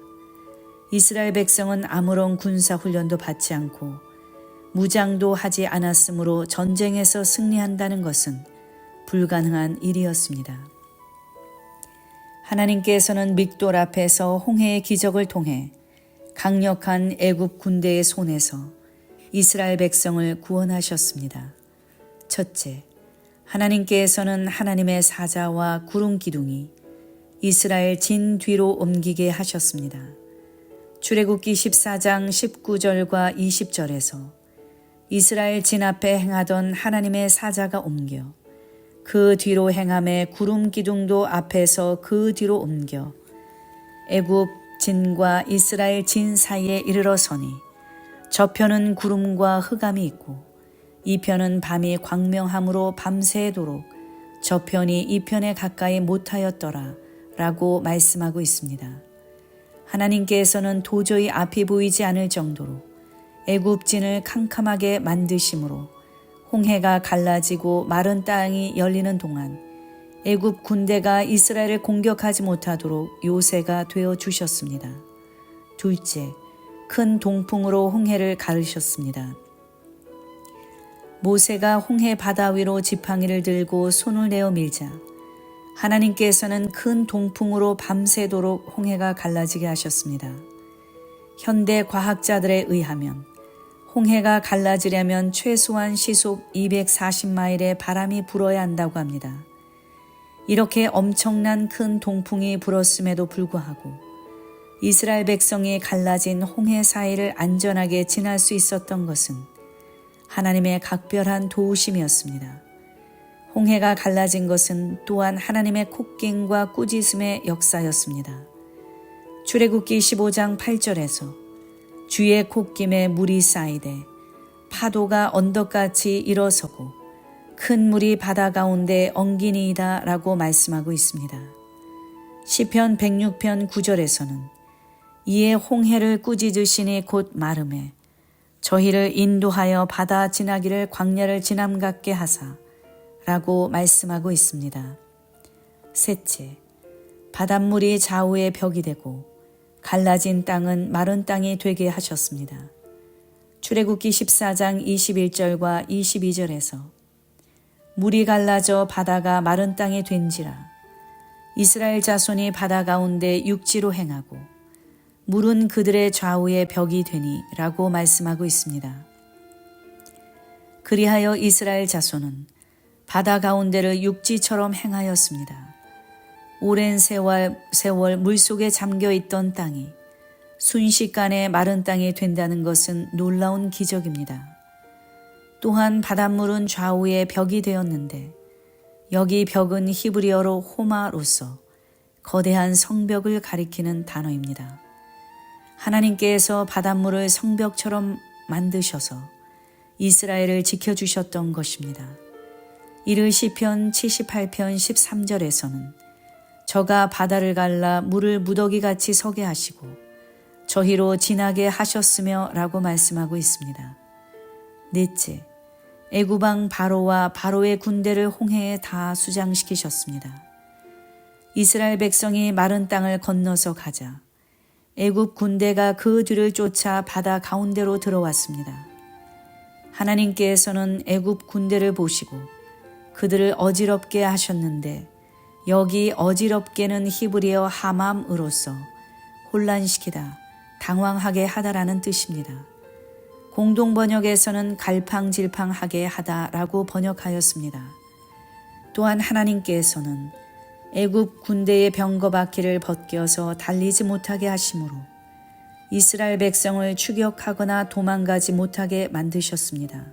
이스라엘 백성은 아무런 군사 훈련도 받지 않고 무장도 하지 않았으므로 전쟁에서 승리한다는 것은 불가능한 일이었습니다. 하나님께서는 믹돌 앞에서 홍해의 기적을 통해 강력한 애굽 군대의 손에서 이스라엘 백성을 구원하셨습니다. 첫째, 하나님께서는 하나님의 사자와 구름 기둥이 이스라엘 진 뒤로 옮기게 하셨습니다. 출애굽기 14장 19절과 20절에서 이스라엘 진 앞에 행하던 하나님의 사자가 옮겨 그 뒤로 행함에 구름 기둥도 앞에서 그 뒤로 옮겨 애굽 진과 이스라엘 진 사이에 이르러 서니 저편은 구름과 흑암이 있고 이편은 밤이 광명함으로 밤새도록 저편이 이편에 가까이 못하였더라 라고 말씀하고 있습니다. 하나님께서는 도저히 앞이 보이지 않을 정도로 애굽 진을 캄캄하게 만드심으로 홍해가 갈라지고 마른 땅이 열리는 동안 애굽 군대가 이스라엘을 공격하지 못하도록 요새가 되어 주셨습니다. 둘째, 큰 동풍으로 홍해를 가르셨습니다. 모세가 홍해 바다 위로 지팡이를 들고 손을 내어 밀자 하나님께서는 큰 동풍으로 밤새도록 홍해가 갈라지게 하셨습니다. 현대 과학자들에 의하면 홍해가 갈라지려면 최소한 시속 240마일의 바람이 불어야 한다고 합니다. 이렇게 엄청난 큰 동풍이 불었음에도 불구하고 이스라엘 백성이 갈라진 홍해 사이를 안전하게 지날 수 있었던 것은 하나님의 각별한 도우심이었습니다. 홍해가 갈라진 것은 또한 하나님의 콧김과 꾸짖음의 역사였습니다. 출애굽기 15장 8절에서 주의 콧김에 물이 쌓이되 파도가 언덕같이 일어서고 큰 물이 바다 가운데 엉기니이다 라고 말씀하고 있습니다. 시편 106편 9절에서는 이에 홍해를 꾸짖으시니 곧 마름에 저희를 인도하여 바다 지나기를 광야를 지남 같게 하사 라고 말씀하고 있습니다. 셋째, 바닷물이 좌우의 벽이 되고 갈라진 땅은 마른 땅이 되게 하셨습니다. 출애굽기 14장 21절과 22절에서 물이 갈라져 바다가 마른 땅이 된지라 이스라엘 자손이 바다 가운데 육지로 행하고 물은 그들의 좌우의 벽이 되니 라고 말씀하고 있습니다. 그리하여 이스라엘 자손은 바다 가운데를 육지처럼 행하였습니다. 오랜 세월 물속에 잠겨있던 땅이 순식간에 마른 땅이 된다는 것은 놀라운 기적입니다. 또한 바닷물은 좌우의 벽이 되었는데 여기 벽은 히브리어로 호마로서 거대한 성벽을 가리키는 단어입니다. 하나님께서 바닷물을 성벽처럼 만드셔서 이스라엘을 지켜주셨던 것입니다. 이를 시편 78편 13절에서는 저가 바다를 갈라 물을 무더기같이 서게 하시고 저희로 지나게 하셨으며 라고 말씀하고 있습니다. 넷째, 애굽왕 바로와 바로의 군대를 홍해에 다 수장시키셨습니다. 이스라엘 백성이 마른 땅을 건너서 가자 애굽 군대가 그 뒤를 쫓아 바다 가운데로 들어왔습니다. 하나님께서는 애굽 군대를 보시고 그들을 어지럽게 하셨는데 여기 어지럽게는 히브리어 하맘으로서 혼란시키다, 당황하게 하다라는 뜻입니다. 공동 번역에서는 갈팡질팡하게 하다라고 번역하였습니다. 또한 하나님께서는 애굽 군대의 병거바퀴를 벗겨서 달리지 못하게 하심으로 이스라엘 백성을 추격하거나 도망가지 못하게 만드셨습니다.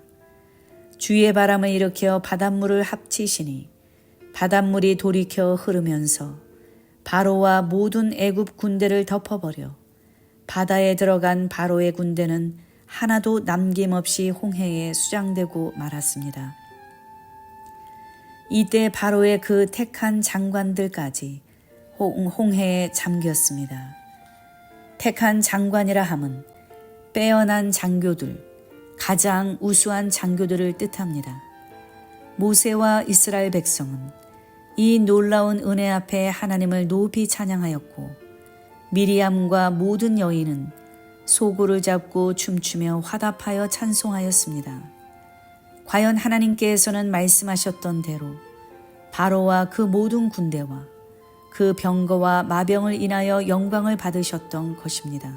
주의 바람을 일으켜 바닷물을 합치시니 바닷물이 돌이켜 흐르면서 바로와 모든 애굽 군대를 덮어버려 바다에 들어간 바로의 군대는 하나도 남김없이 홍해에 수장되고 말았습니다. 이때 바로의 그 택한 장관들까지 홍해에 잠겼습니다. 택한 장관이라 함은 빼어난 장교들, 가장 우수한 장교들을 뜻합니다. 모세와 이스라엘 백성은 이 놀라운 은혜 앞에 하나님을 높이 찬양하였고 미리암과 모든 여인은 소고를 잡고 춤추며 화답하여 찬송하였습니다. 과연 하나님께서는 말씀하셨던 대로 바로와 그 모든 군대와 그 병거와 마병을 인하여 영광을 받으셨던 것입니다.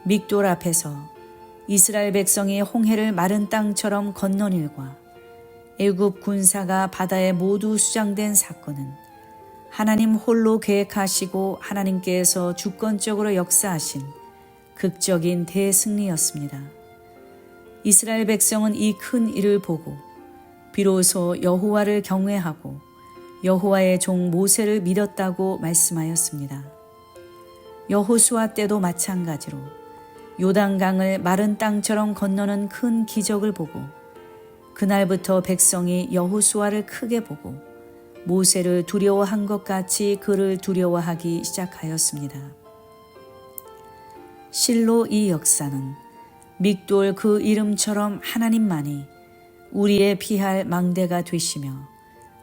믹돌 앞에서 이스라엘 백성이 홍해를 마른 땅처럼 건넌 일과 애굽 군사가 바다에 모두 수장된 사건은 하나님 홀로 계획하시고 하나님께서 주권적으로 역사하신 극적인 대승리였습니다. 이스라엘 백성은 이 큰 일을 보고 비로소 여호와를 경외하고 여호와의 종 모세를 믿었다고 말씀하였습니다. 여호수아 때도 마찬가지로 요단강을 마른 땅처럼 건너는 큰 기적을 보고 그날부터 백성이 여호수아를 크게 보고 모세를 두려워한 것 같이 그를 두려워하기 시작하였습니다. 실로 이 역사는 믹돌 그 이름처럼 하나님만이 우리의 피할 망대가 되시며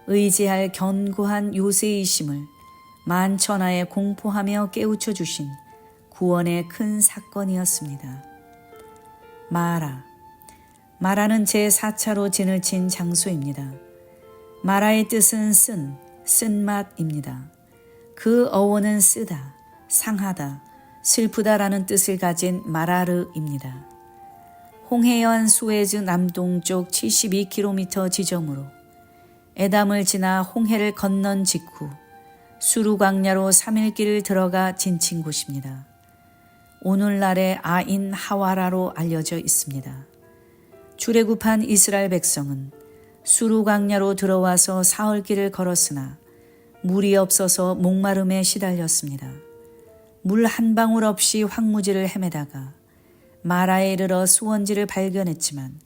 의지할 견고한 요새이심을 만천하에 공포하며 깨우쳐 주신 구원의 큰 사건이었습니다. 마라는 제4차로 진을 친 장소입니다. 마라의 뜻은 쓴맛입니다. 그 어원은 쓰다, 상하다, 슬프다라는 뜻을 가진 마라르입니다. 홍해연 수에즈 남동쪽 72km 지점으로 에담을 지나 홍해를 건넌 직후 수루 광야로 3일길을 들어가 지친 곳입니다. 오늘날의 아인 하와라로 알려져 있습니다. 출애굽한 이스라엘 백성은 수루 광야로 들어와서 사흘길을 걸었으나 물이 없어서 목마름에 시달렸습니다. 물 한 방울 없이 황무지를 헤매다가 마라에 이르러 수원지를 발견했지만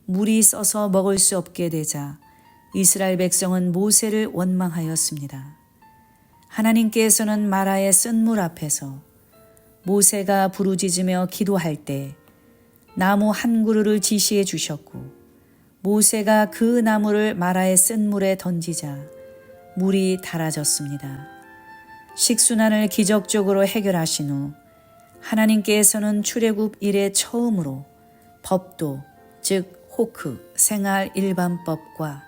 물이 써서 먹을 수 없게 되자 이스라엘 백성은 모세를 원망하였습니다. 하나님께서는 마라의 쓴 물 앞에서 모세가 부르짖으며 기도할 때 나무 한 그루를 지시해 주셨고 모세가 그 나무를 마라의 쓴 물에 던지자 물이 달아졌습니다. 식순환을 기적적으로 해결하신 후 하나님께서는 출애굽 이래 처음으로 법도 즉 호크 생활 일반법과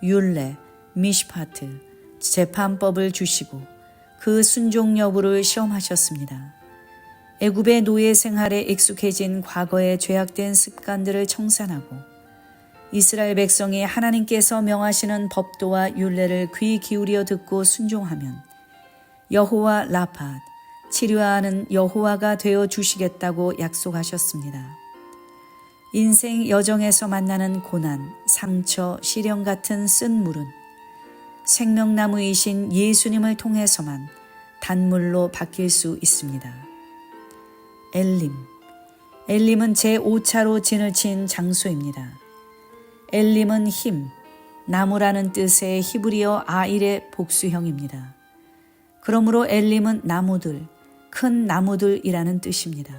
율례 미시파트 재판법을 주시고 그 순종 여부를 시험하셨습니다. 애굽의 노예 생활에 익숙해진 과거의 죄악된 습관들을 청산하고 이스라엘 백성이 하나님께서 명하시는 법도와 율례를 귀 기울여 듣고 순종하면 여호와 라팟 치료하는 여호와가 되어 주시겠다고 약속하셨습니다. 인생 여정에서 만나는 고난, 상처, 시련 같은 쓴 물은 생명나무이신 예수님을 통해서만 단물로 바뀔 수 있습니다. 엘림은 제5차로 진을 친 장소입니다. 엘림은 힘, 나무라는 뜻의 히브리어 아일의 복수형입니다. 그러므로 엘림은 나무들, 큰 나무들이라는 뜻입니다.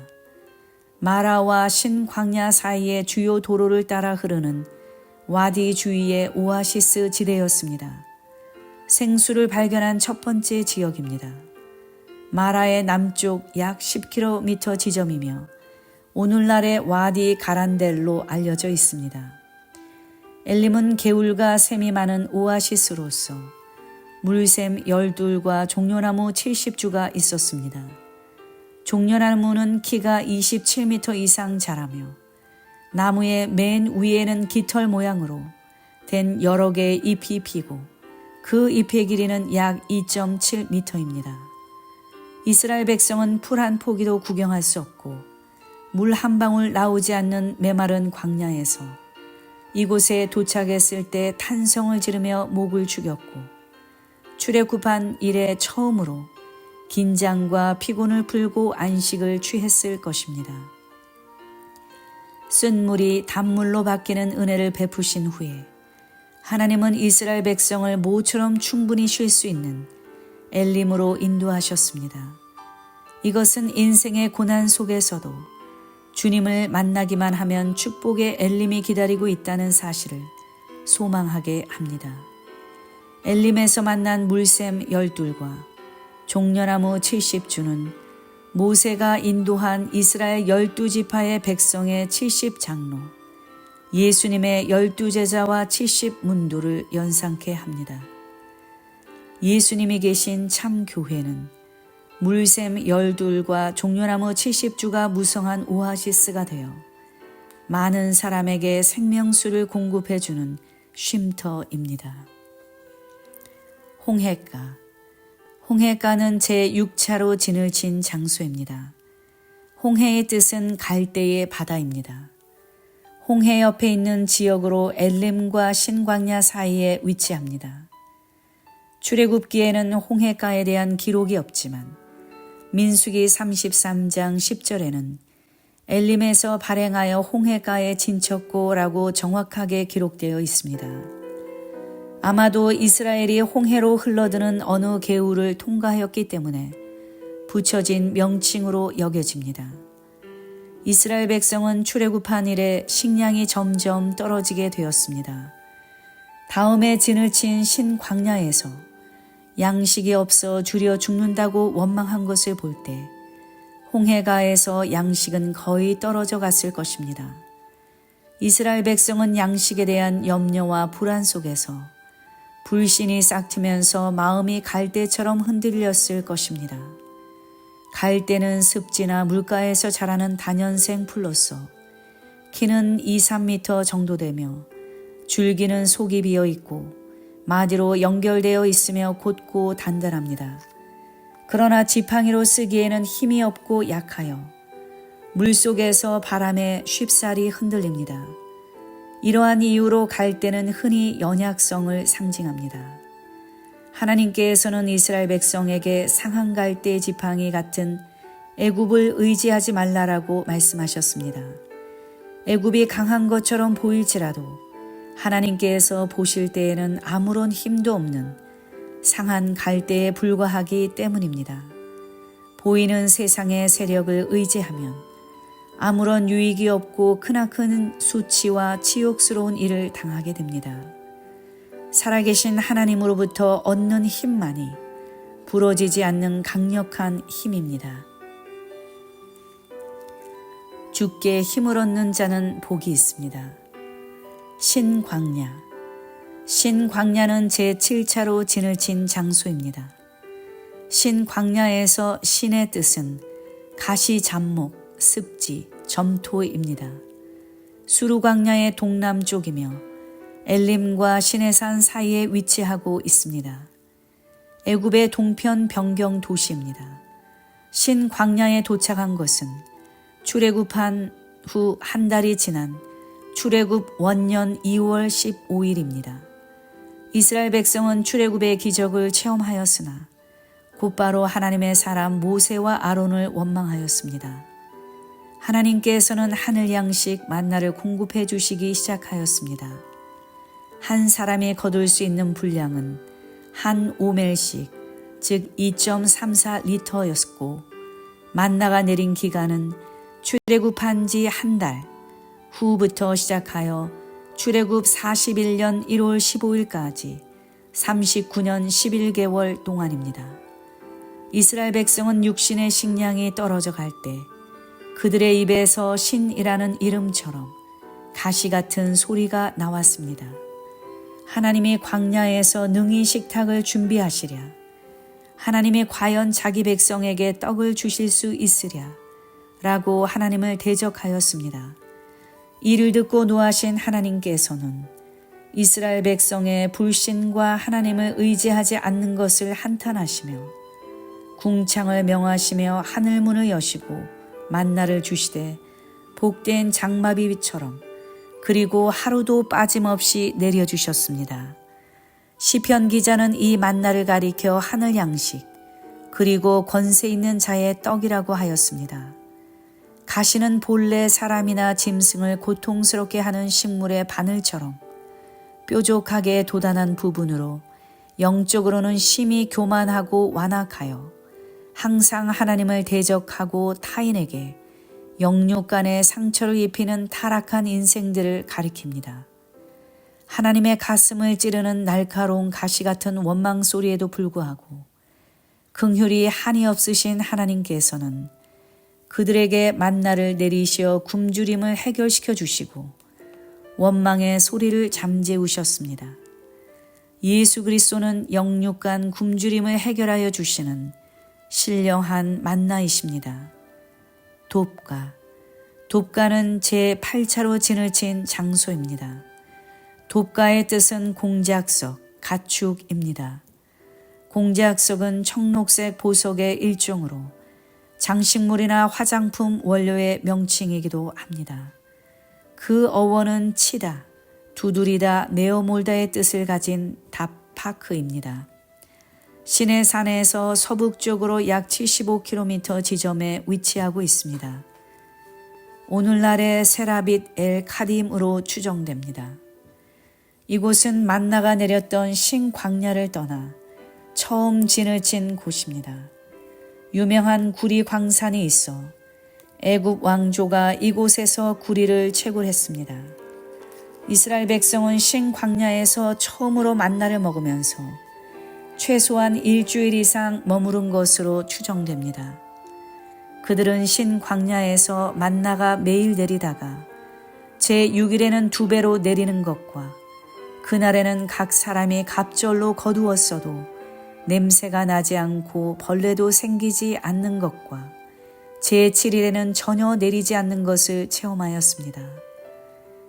마라와 신광야 사이의 주요 도로를 따라 흐르는 와디 주위의 오아시스 지대였습니다. 생수를 발견한 첫 번째 지역입니다. 마라의 남쪽 약 10km 지점이며 오늘날의 와디 가란델로 알려져 있습니다. 엘림은 개울과 샘이 많은 오아시스로서 물샘 12과 종려나무 70주가 있었습니다. 종려나무는 키가 27m 이상 자라며 나무의 맨 위에는 깃털 모양으로 된 여러 개의 잎이 피고 그 잎의 길이는 약 2.7m입니다. 이스라엘 백성은 풀 한 포기도 구경할 수 없고 물 한 방울 나오지 않는 메마른 광야에서 이곳에 도착했을 때 탄성을 지르며 목을 죽였고 출애굽한 이래 처음으로 긴장과 피곤을 풀고 안식을 취했을 것입니다. 쓴 물이 단물로 바뀌는 은혜를 베푸신 후에 하나님은 이스라엘 백성을 모처럼 충분히 쉴 수 있는 엘림으로 인도하셨습니다. 이것은 인생의 고난 속에서도 주님을 만나기만 하면 축복의 엘림이 기다리고 있다는 사실을 소망하게 합니다. 엘림에서 만난 물샘 12과 종려나무 70주는 모세가 인도한 이스라엘 12지파의 백성의 70장로, 예수님의 12제자와 70문도를 연상케 합니다. 예수님이 계신 참 교회는 물샘 12과 종려나무 70주가 무성한 오아시스가 되어 많은 사람에게 생명수를 공급해주는 쉼터입니다. 홍해가는 제6차로 진을 친 장소입니다. 홍해의 뜻은 갈대의 바다입니다. 홍해 옆에 있는 지역으로 엘림과 신광야 사이에 위치합니다. 출애굽기에는 홍해가에 대한 기록이 없지만 민수기 33장 10절에는 엘림에서 발행하여 홍해가에 진쳤고라고 정확하게 기록되어 있습니다. 아마도 이스라엘이 홍해로 흘러드는 어느 개울을 통과하였기 때문에 붙여진 명칭으로 여겨집니다. 이스라엘 백성은 출애굽한 이래 식량이 점점 떨어지게 되었습니다. 다음에 진을 친 신광야에서 양식이 없어 줄여 죽는다고 원망한 것을 볼 때 홍해가에서 양식은 거의 떨어져 갔을 것입니다. 이스라엘 백성은 양식에 대한 염려와 불안 속에서 불신이 싹트면서 마음이 갈대처럼 흔들렸을 것입니다. 갈대는 습지나 물가에서 자라는 다년생 풀로서 키는 2-3m 정도 되며 줄기는 속이 비어 있고 마디로 연결되어 있으며 곧고 단단합니다. 그러나 지팡이로 쓰기에는 힘이 없고 약하여 물속에서 바람에 쉽사리 흔들립니다. 이러한 이유로 갈대는 흔히 연약성을 상징합니다. 하나님께서는 이스라엘 백성에게 상한 갈대 지팡이 같은 애굽을 의지하지 말라라고 말씀하셨습니다. 애굽이 강한 것처럼 보일지라도 하나님께서 보실 때에는 아무런 힘도 없는 상한 갈대에 불과하기 때문입니다. 보이는 세상의 세력을 의지하면 아무런 유익이 없고 크나큰 수치와 치욕스러운 일을 당하게 됩니다. 살아계신 하나님으로부터 얻는 힘만이 부러지지 않는 강력한 힘입니다. 주께 힘을 얻는 자는 복이 있습니다. 신광야. 신광야는 제7차로 진을 친 장소입니다. 신광야에서 신의 뜻은 가시잡목, 습지, 점토입니다. 수르광야의 동남쪽이며 엘림과 시내산 사이에 위치하고 있습니다. 애굽의 동편 변경 도시입니다. 신광야에 도착한 것은 출애굽한 후 한 달이 지난 출애굽 원년 2월 15일입니다. 이스라엘 백성은 출애굽의 기적을 체험하였으나 곧바로 하나님의 사람 모세와 아론을 원망하였습니다. 하나님께서는 하늘 양식 만나를 공급해 주시기 시작하였습니다. 한 사람이 거둘 수 있는 분량은 한 오멜씩, 즉 2.34리터였고 만나가 내린 기간은 출애굽한 지 한 달 후부터 시작하여 출애굽 41년 1월 15일까지 39년 11개월 동안입니다. 이스라엘 백성은 육신의 식량이 떨어져 갈 때 그들의 입에서 신이라는 이름처럼 가시 같은 소리가 나왔습니다. 하나님이 광야에서 능히 식탁을 준비하시랴. 하나님이 과연 자기 백성에게 떡을 주실 수 있으랴. 라고 하나님을 대적하였습니다. 이를 듣고 노하신 하나님께서는 이스라엘 백성의 불신과 하나님을 의지하지 않는 것을 한탄하시며 궁창을 명하시며 하늘문을 여시고 만나를 주시되 복된 장마비처럼 그리고 하루도 빠짐없이 내려주셨습니다. 시편 기자는 이 만나를 가리켜 하늘 양식 그리고 권세 있는 자의 떡이라고 하였습니다. 가시는 본래 사람이나 짐승을 고통스럽게 하는 식물의 바늘처럼 뾰족하게 도단한 부분으로 영적으로는 심히 교만하고 완악하여 항상 하나님을 대적하고 타인에게 영육 간의 상처를 입히는 타락한 인생들을 가리킵니다. 하나님의 가슴을 찌르는 날카로운 가시 같은 원망 소리에도 불구하고 긍휼이 한이 없으신 하나님께서는 그들에게 만나를 내리시어 굶주림을 해결시켜 주시고 원망의 소리를 잠재우셨습니다. 예수 그리스도는 영육간 굶주림을 해결하여 주시는 신령한 만나이십니다. 돕가는 제8차로 진을 친 장소입니다. 돕가의 뜻은 공작석, 가축입니다. 공작석은 청록색 보석의 일종으로 장식물이나 화장품 원료의 명칭이기도 합니다. 그 어원은 치다, 두드리다, 내어몰다의 뜻을 가진 답파크입니다. 시내산에서 서북쪽으로 약 75km 지점에 위치하고 있습니다. 오늘날의 세라빗 엘 카딤으로 추정됩니다. 이곳은 만나가 내렸던 신광야를 떠나 처음 진을 친 곳입니다. 유명한 구리 광산이 있어 애굽 왕조가 이곳에서 구리를 채굴했습니다. 이스라엘 백성은 신광야에서 처음으로 만나를 먹으면서 최소한 일주일 이상 머무른 것으로 추정됩니다. 그들은 신광야에서 만나가 매일 내리다가 제6일에는 2배로 내리는 것과 그날에는 각 사람이 갑절로 거두었어도 냄새가 나지 않고 벌레도 생기지 않는 것과 제7일에는 전혀 내리지 않는 것을 체험하였습니다.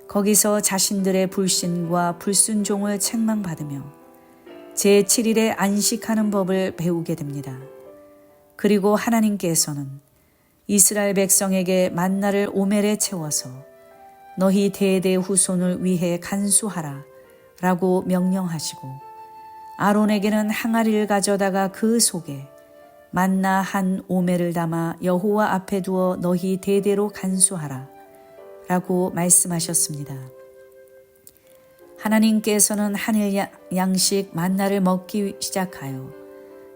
거기서 자신들의 불신과 불순종을 책망받으며 제7일에 안식하는 법을 배우게 됩니다. 그리고 하나님께서는 이스라엘 백성에게 만나를 오멜에 채워서 너희 대대 후손을 위해 간수하라 라고 명령하시고 아론에게는 항아리를 가져다가 그 속에 만나 한 오멜을 담아 여호와 앞에 두어 너희 대대로 간수하라 라고 말씀하셨습니다. 하나님께서는 하늘 양식 만나를 먹기 시작하여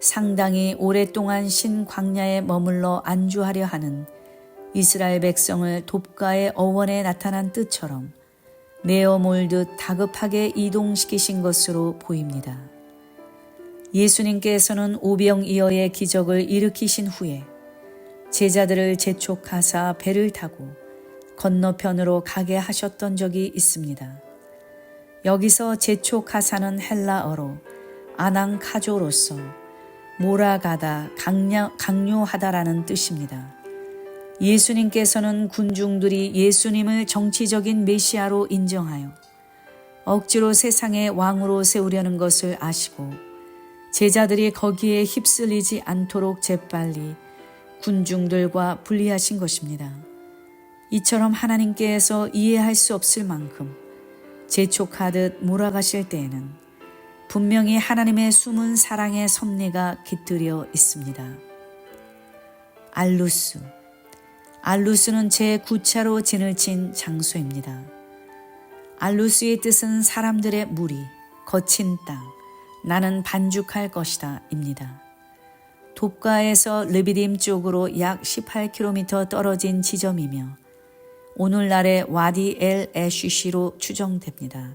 상당히 오랫동안 신 광야에 머물러 안주하려 하는 이스라엘 백성을 돕가의 어원에 나타난 뜻처럼 내어 몰듯 다급하게 이동시키신 것으로 보입니다. 예수님께서는 오병이어의 기적을 일으키신 후에 제자들을 재촉하사 배를 타고 건너편으로 가게 하셨던 적이 있습니다. 여기서 재촉하사는 헬라어로 아낭카조로서 몰아가다, 강요하다라는 뜻입니다. 예수님께서는 군중들이 예수님을 정치적인 메시아로 인정하여 억지로 세상의 왕으로 세우려는 것을 아시고 제자들이 거기에 휩쓸리지 않도록 재빨리 군중들과 분리하신 것입니다. 이처럼 하나님께서 이해할 수 없을 만큼 재촉하듯 몰아가실 때에는 분명히 하나님의 숨은 사랑의 섭리가 깃들여 있습니다. 알루스는 제9차로 진을 친 장소입니다. 알루스의 뜻은 사람들의 무리, 거친 땅, 나는 반죽할 것이다 입니다. 돕가에서 르비딤 쪽으로 약 18km 떨어진 지점이며 오늘날의 와디 엘 에쉬시로 추정됩니다.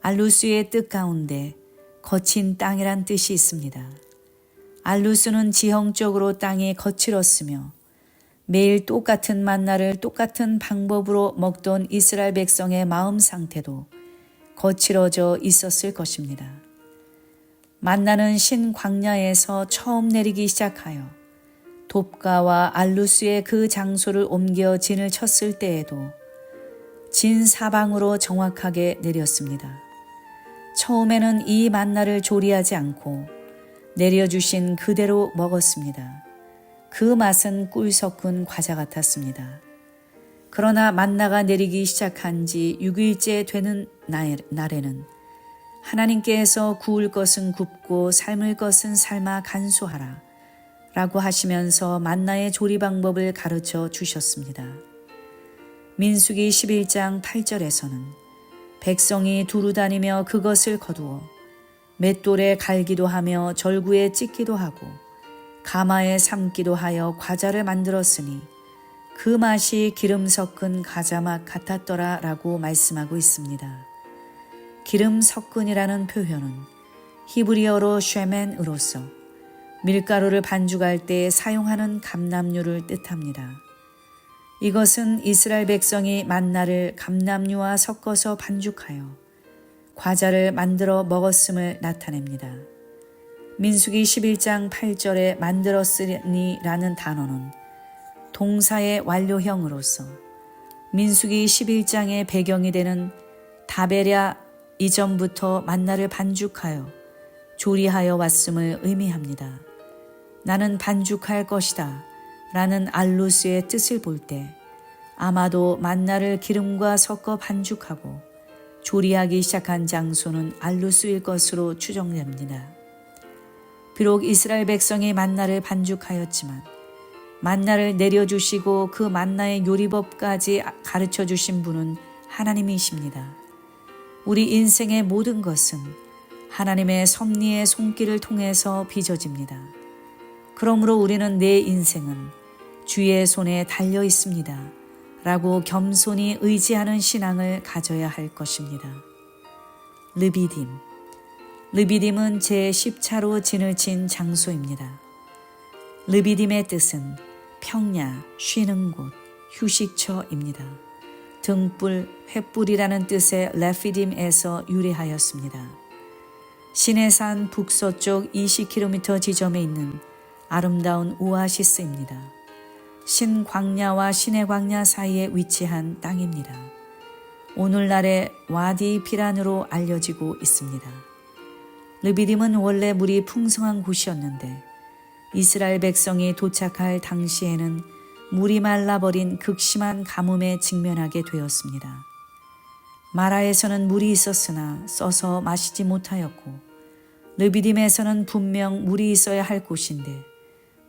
알루스의 뜻 가운데 거친 땅이란 뜻이 있습니다. 알루스는 지형적으로 땅이 거칠었으며 매일 똑같은 만나를 똑같은 방법으로 먹던 이스라엘 백성의 마음 상태도 거칠어져 있었을 것입니다. 만나는 신광야에서 처음 내리기 시작하여 돕가와 알루스의 그 장소를 옮겨 진을 쳤을 때에도 진 사방으로 정확하게 내렸습니다. 처음에는 이 만나를 조리하지 않고 내려주신 그대로 먹었습니다. 그 맛은 꿀 섞은 과자 같았습니다. 그러나 만나가 내리기 시작한 지 6일째 되는 날에는 하나님께서 구울 것은 굽고 삶을 것은 삶아 간수하라 라고 하시면서 만나의 조리 방법을 가르쳐 주셨습니다. 민수기 11장 8절에서는 백성이 두루 다니며 그것을 거두어 맷돌에 갈기도 하며 절구에 찢기도 하고 가마에 삶기도 하여 과자를 만들었으니 그 맛이 기름 섞은 과자 맛 같았더라 라고 말씀하고 있습니다. 기름 섞은이라는 표현은 히브리어로 쉐멘으로서 밀가루를 반죽할 때 사용하는 감람류를 뜻합니다. 이것은 이스라엘 백성이 만나를 감람류와 섞어서 반죽하여 과자를 만들어 먹었음을 나타냅니다. 민수기 11장 8절에 만들었으니라는 단어는 동사의 완료형으로서 민수기 11장의 배경이 되는 다베랴 이전부터 만나를 반죽하여 조리하여 왔음을 의미합니다. 나는 반죽할 것이다 라는 알루스의 뜻을 볼 때 아마도 만나를 기름과 섞어 반죽하고 조리하기 시작한 장소는 알루스일 것으로 추정됩니다. 비록 이스라엘 백성이 만나를 반죽하였지만 만나를 내려주시고 그 만나의 요리법까지 가르쳐 주신 분은 하나님이십니다. 우리 인생의 모든 것은 하나님의 섭리의 손길을 통해서 빚어집니다. 그러므로 우리는 내 인생은 주의 손에 달려 있습니다. 라고 겸손히 의지하는 신앙을 가져야 할 것입니다. 르비딤은 제10차로 진을 친 장소입니다. 르비딤의 뜻은 평야, 쉬는 곳, 휴식처입니다. 등불, 횃불이라는 뜻의 레피딤에서 유래하였습니다. 시내산 북서쪽 20km 지점에 있는 아름다운 오아시스입니다. 신광야와 시내광야 사이에 위치한 땅입니다. 오늘날의 와디 피란으로 알려지고 있습니다. 르비딤은 원래 물이 풍성한 곳이었는데 이스라엘 백성이 도착할 당시에는 물이 말라버린 극심한 가뭄에 직면하게 되었습니다. 마라에서는 물이 있었으나 써서 마시지 못하였고 르비딤에서는 분명 물이 있어야 할 곳인데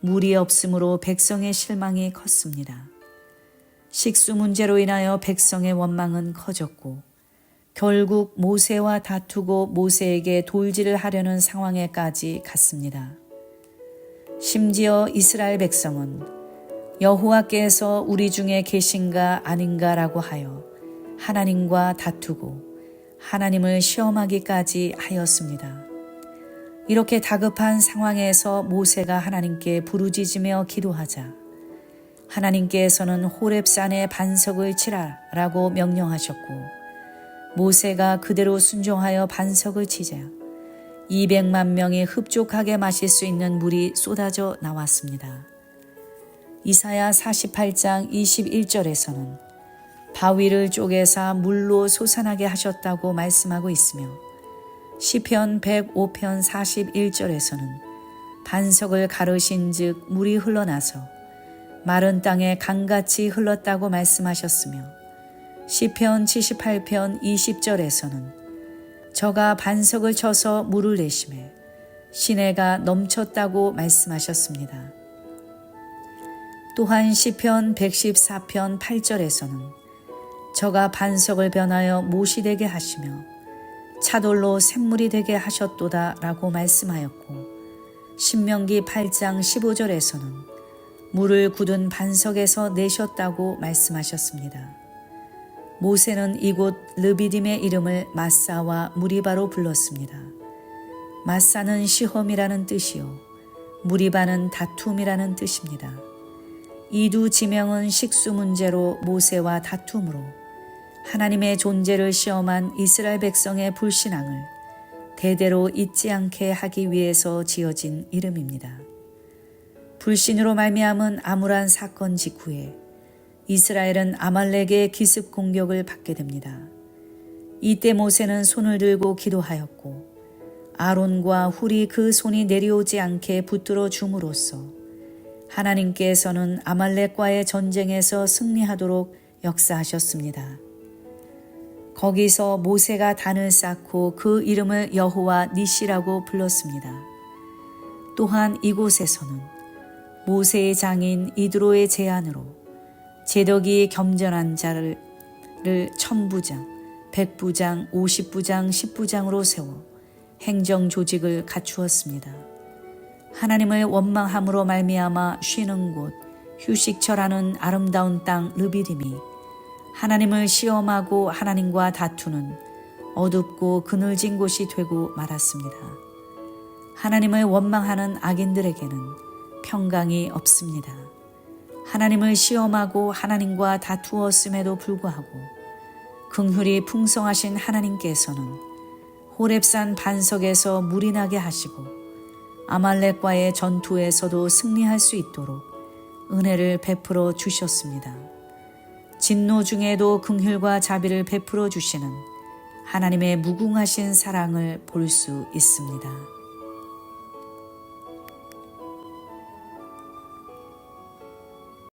물이 없으므로 백성의 실망이 컸습니다. 식수 문제로 인하여 백성의 원망은 커졌고 결국 모세와 다투고 모세에게 돌질을 하려는 상황에까지 갔습니다. 심지어 이스라엘 백성은 여호와께서 우리 중에 계신가 아닌가라고 하여 하나님과 다투고 하나님을 시험하기까지 하였습니다. 이렇게 다급한 상황에서 모세가 하나님께 부르짖으며 기도하자 하나님께서는 호렙산에 반석을 치라라고 명령하셨고 모세가 그대로 순종하여 반석을 치자 200만 명이 흡족하게 마실 수 있는 물이 쏟아져 나왔습니다. 이사야 48장 21절에서는 바위를 쪼개사 물로 솟아나게 하셨다고 말씀하고 있으며 시편 105편 41절에서는 반석을 가르신 즉 물이 흘러나서 마른 땅에 강같이 흘렀다고 말씀하셨으며 시편 78편 20절에서는 저가 반석을 쳐서 물을 내심에 시내가 넘쳤다고 말씀하셨습니다. 또한 시편 114편 8절에서는 저가 반석을 변하여 못이 되게 하시며 차돌로 샘물이 되게 하셨도다 라고 말씀하였고 신명기 8장 15절에서는 물을 굳은 반석에서 내셨다고 말씀하셨습니다. 모세는 이곳 르비딤의 이름을 마사와 무리바로 불렀습니다. 마사는 시험이라는 뜻이요 무리바는 다툼이라는 뜻입니다. 이 두 지명은 식수 문제로 모세와 다툼으로 하나님의 존재를 시험한 이스라엘 백성의 불신앙을 대대로 잊지 않게 하기 위해서 지어진 이름입니다. 불신으로 말미암은 암울한 사건 직후에 이스라엘은 아말렉의 기습 공격을 받게 됩니다. 이때 모세는 손을 들고 기도하였고 아론과 훌이 그 손이 내려오지 않게 붙들어 줌으로써 하나님께서는 아말렉과의 전쟁에서 승리하도록 역사하셨습니다. 거기서 모세가 단을 쌓고 그 이름을 여호와 니시라고 불렀습니다. 또한 이곳에서는 모세의 장인 이드로의 제안으로 제덕이 겸전한 자를 1000부장, 100부장, 50부장, 10부장으로 세워 행정 조직을 갖추었습니다. 하나님을 원망함으로 말미암아 쉬는 곳, 휴식처라는 아름다운 땅 르비딤이 하나님을 시험하고 하나님과 다투는 어둡고 그늘진 곳이 되고 말았습니다. 하나님을 원망하는 악인들에게는 평강이 없습니다. 하나님을 시험하고 하나님과 다투었음에도 불구하고 긍휼이 풍성하신 하나님께서는 호렙산 반석에서 물이 나게 하시고 아말렉과의 전투에서도 승리할 수 있도록 은혜를 베풀어 주셨습니다. 진노 중에도 긍휼과 자비를 베풀어 주시는 하나님의 무궁하신 사랑을 볼 수 있습니다.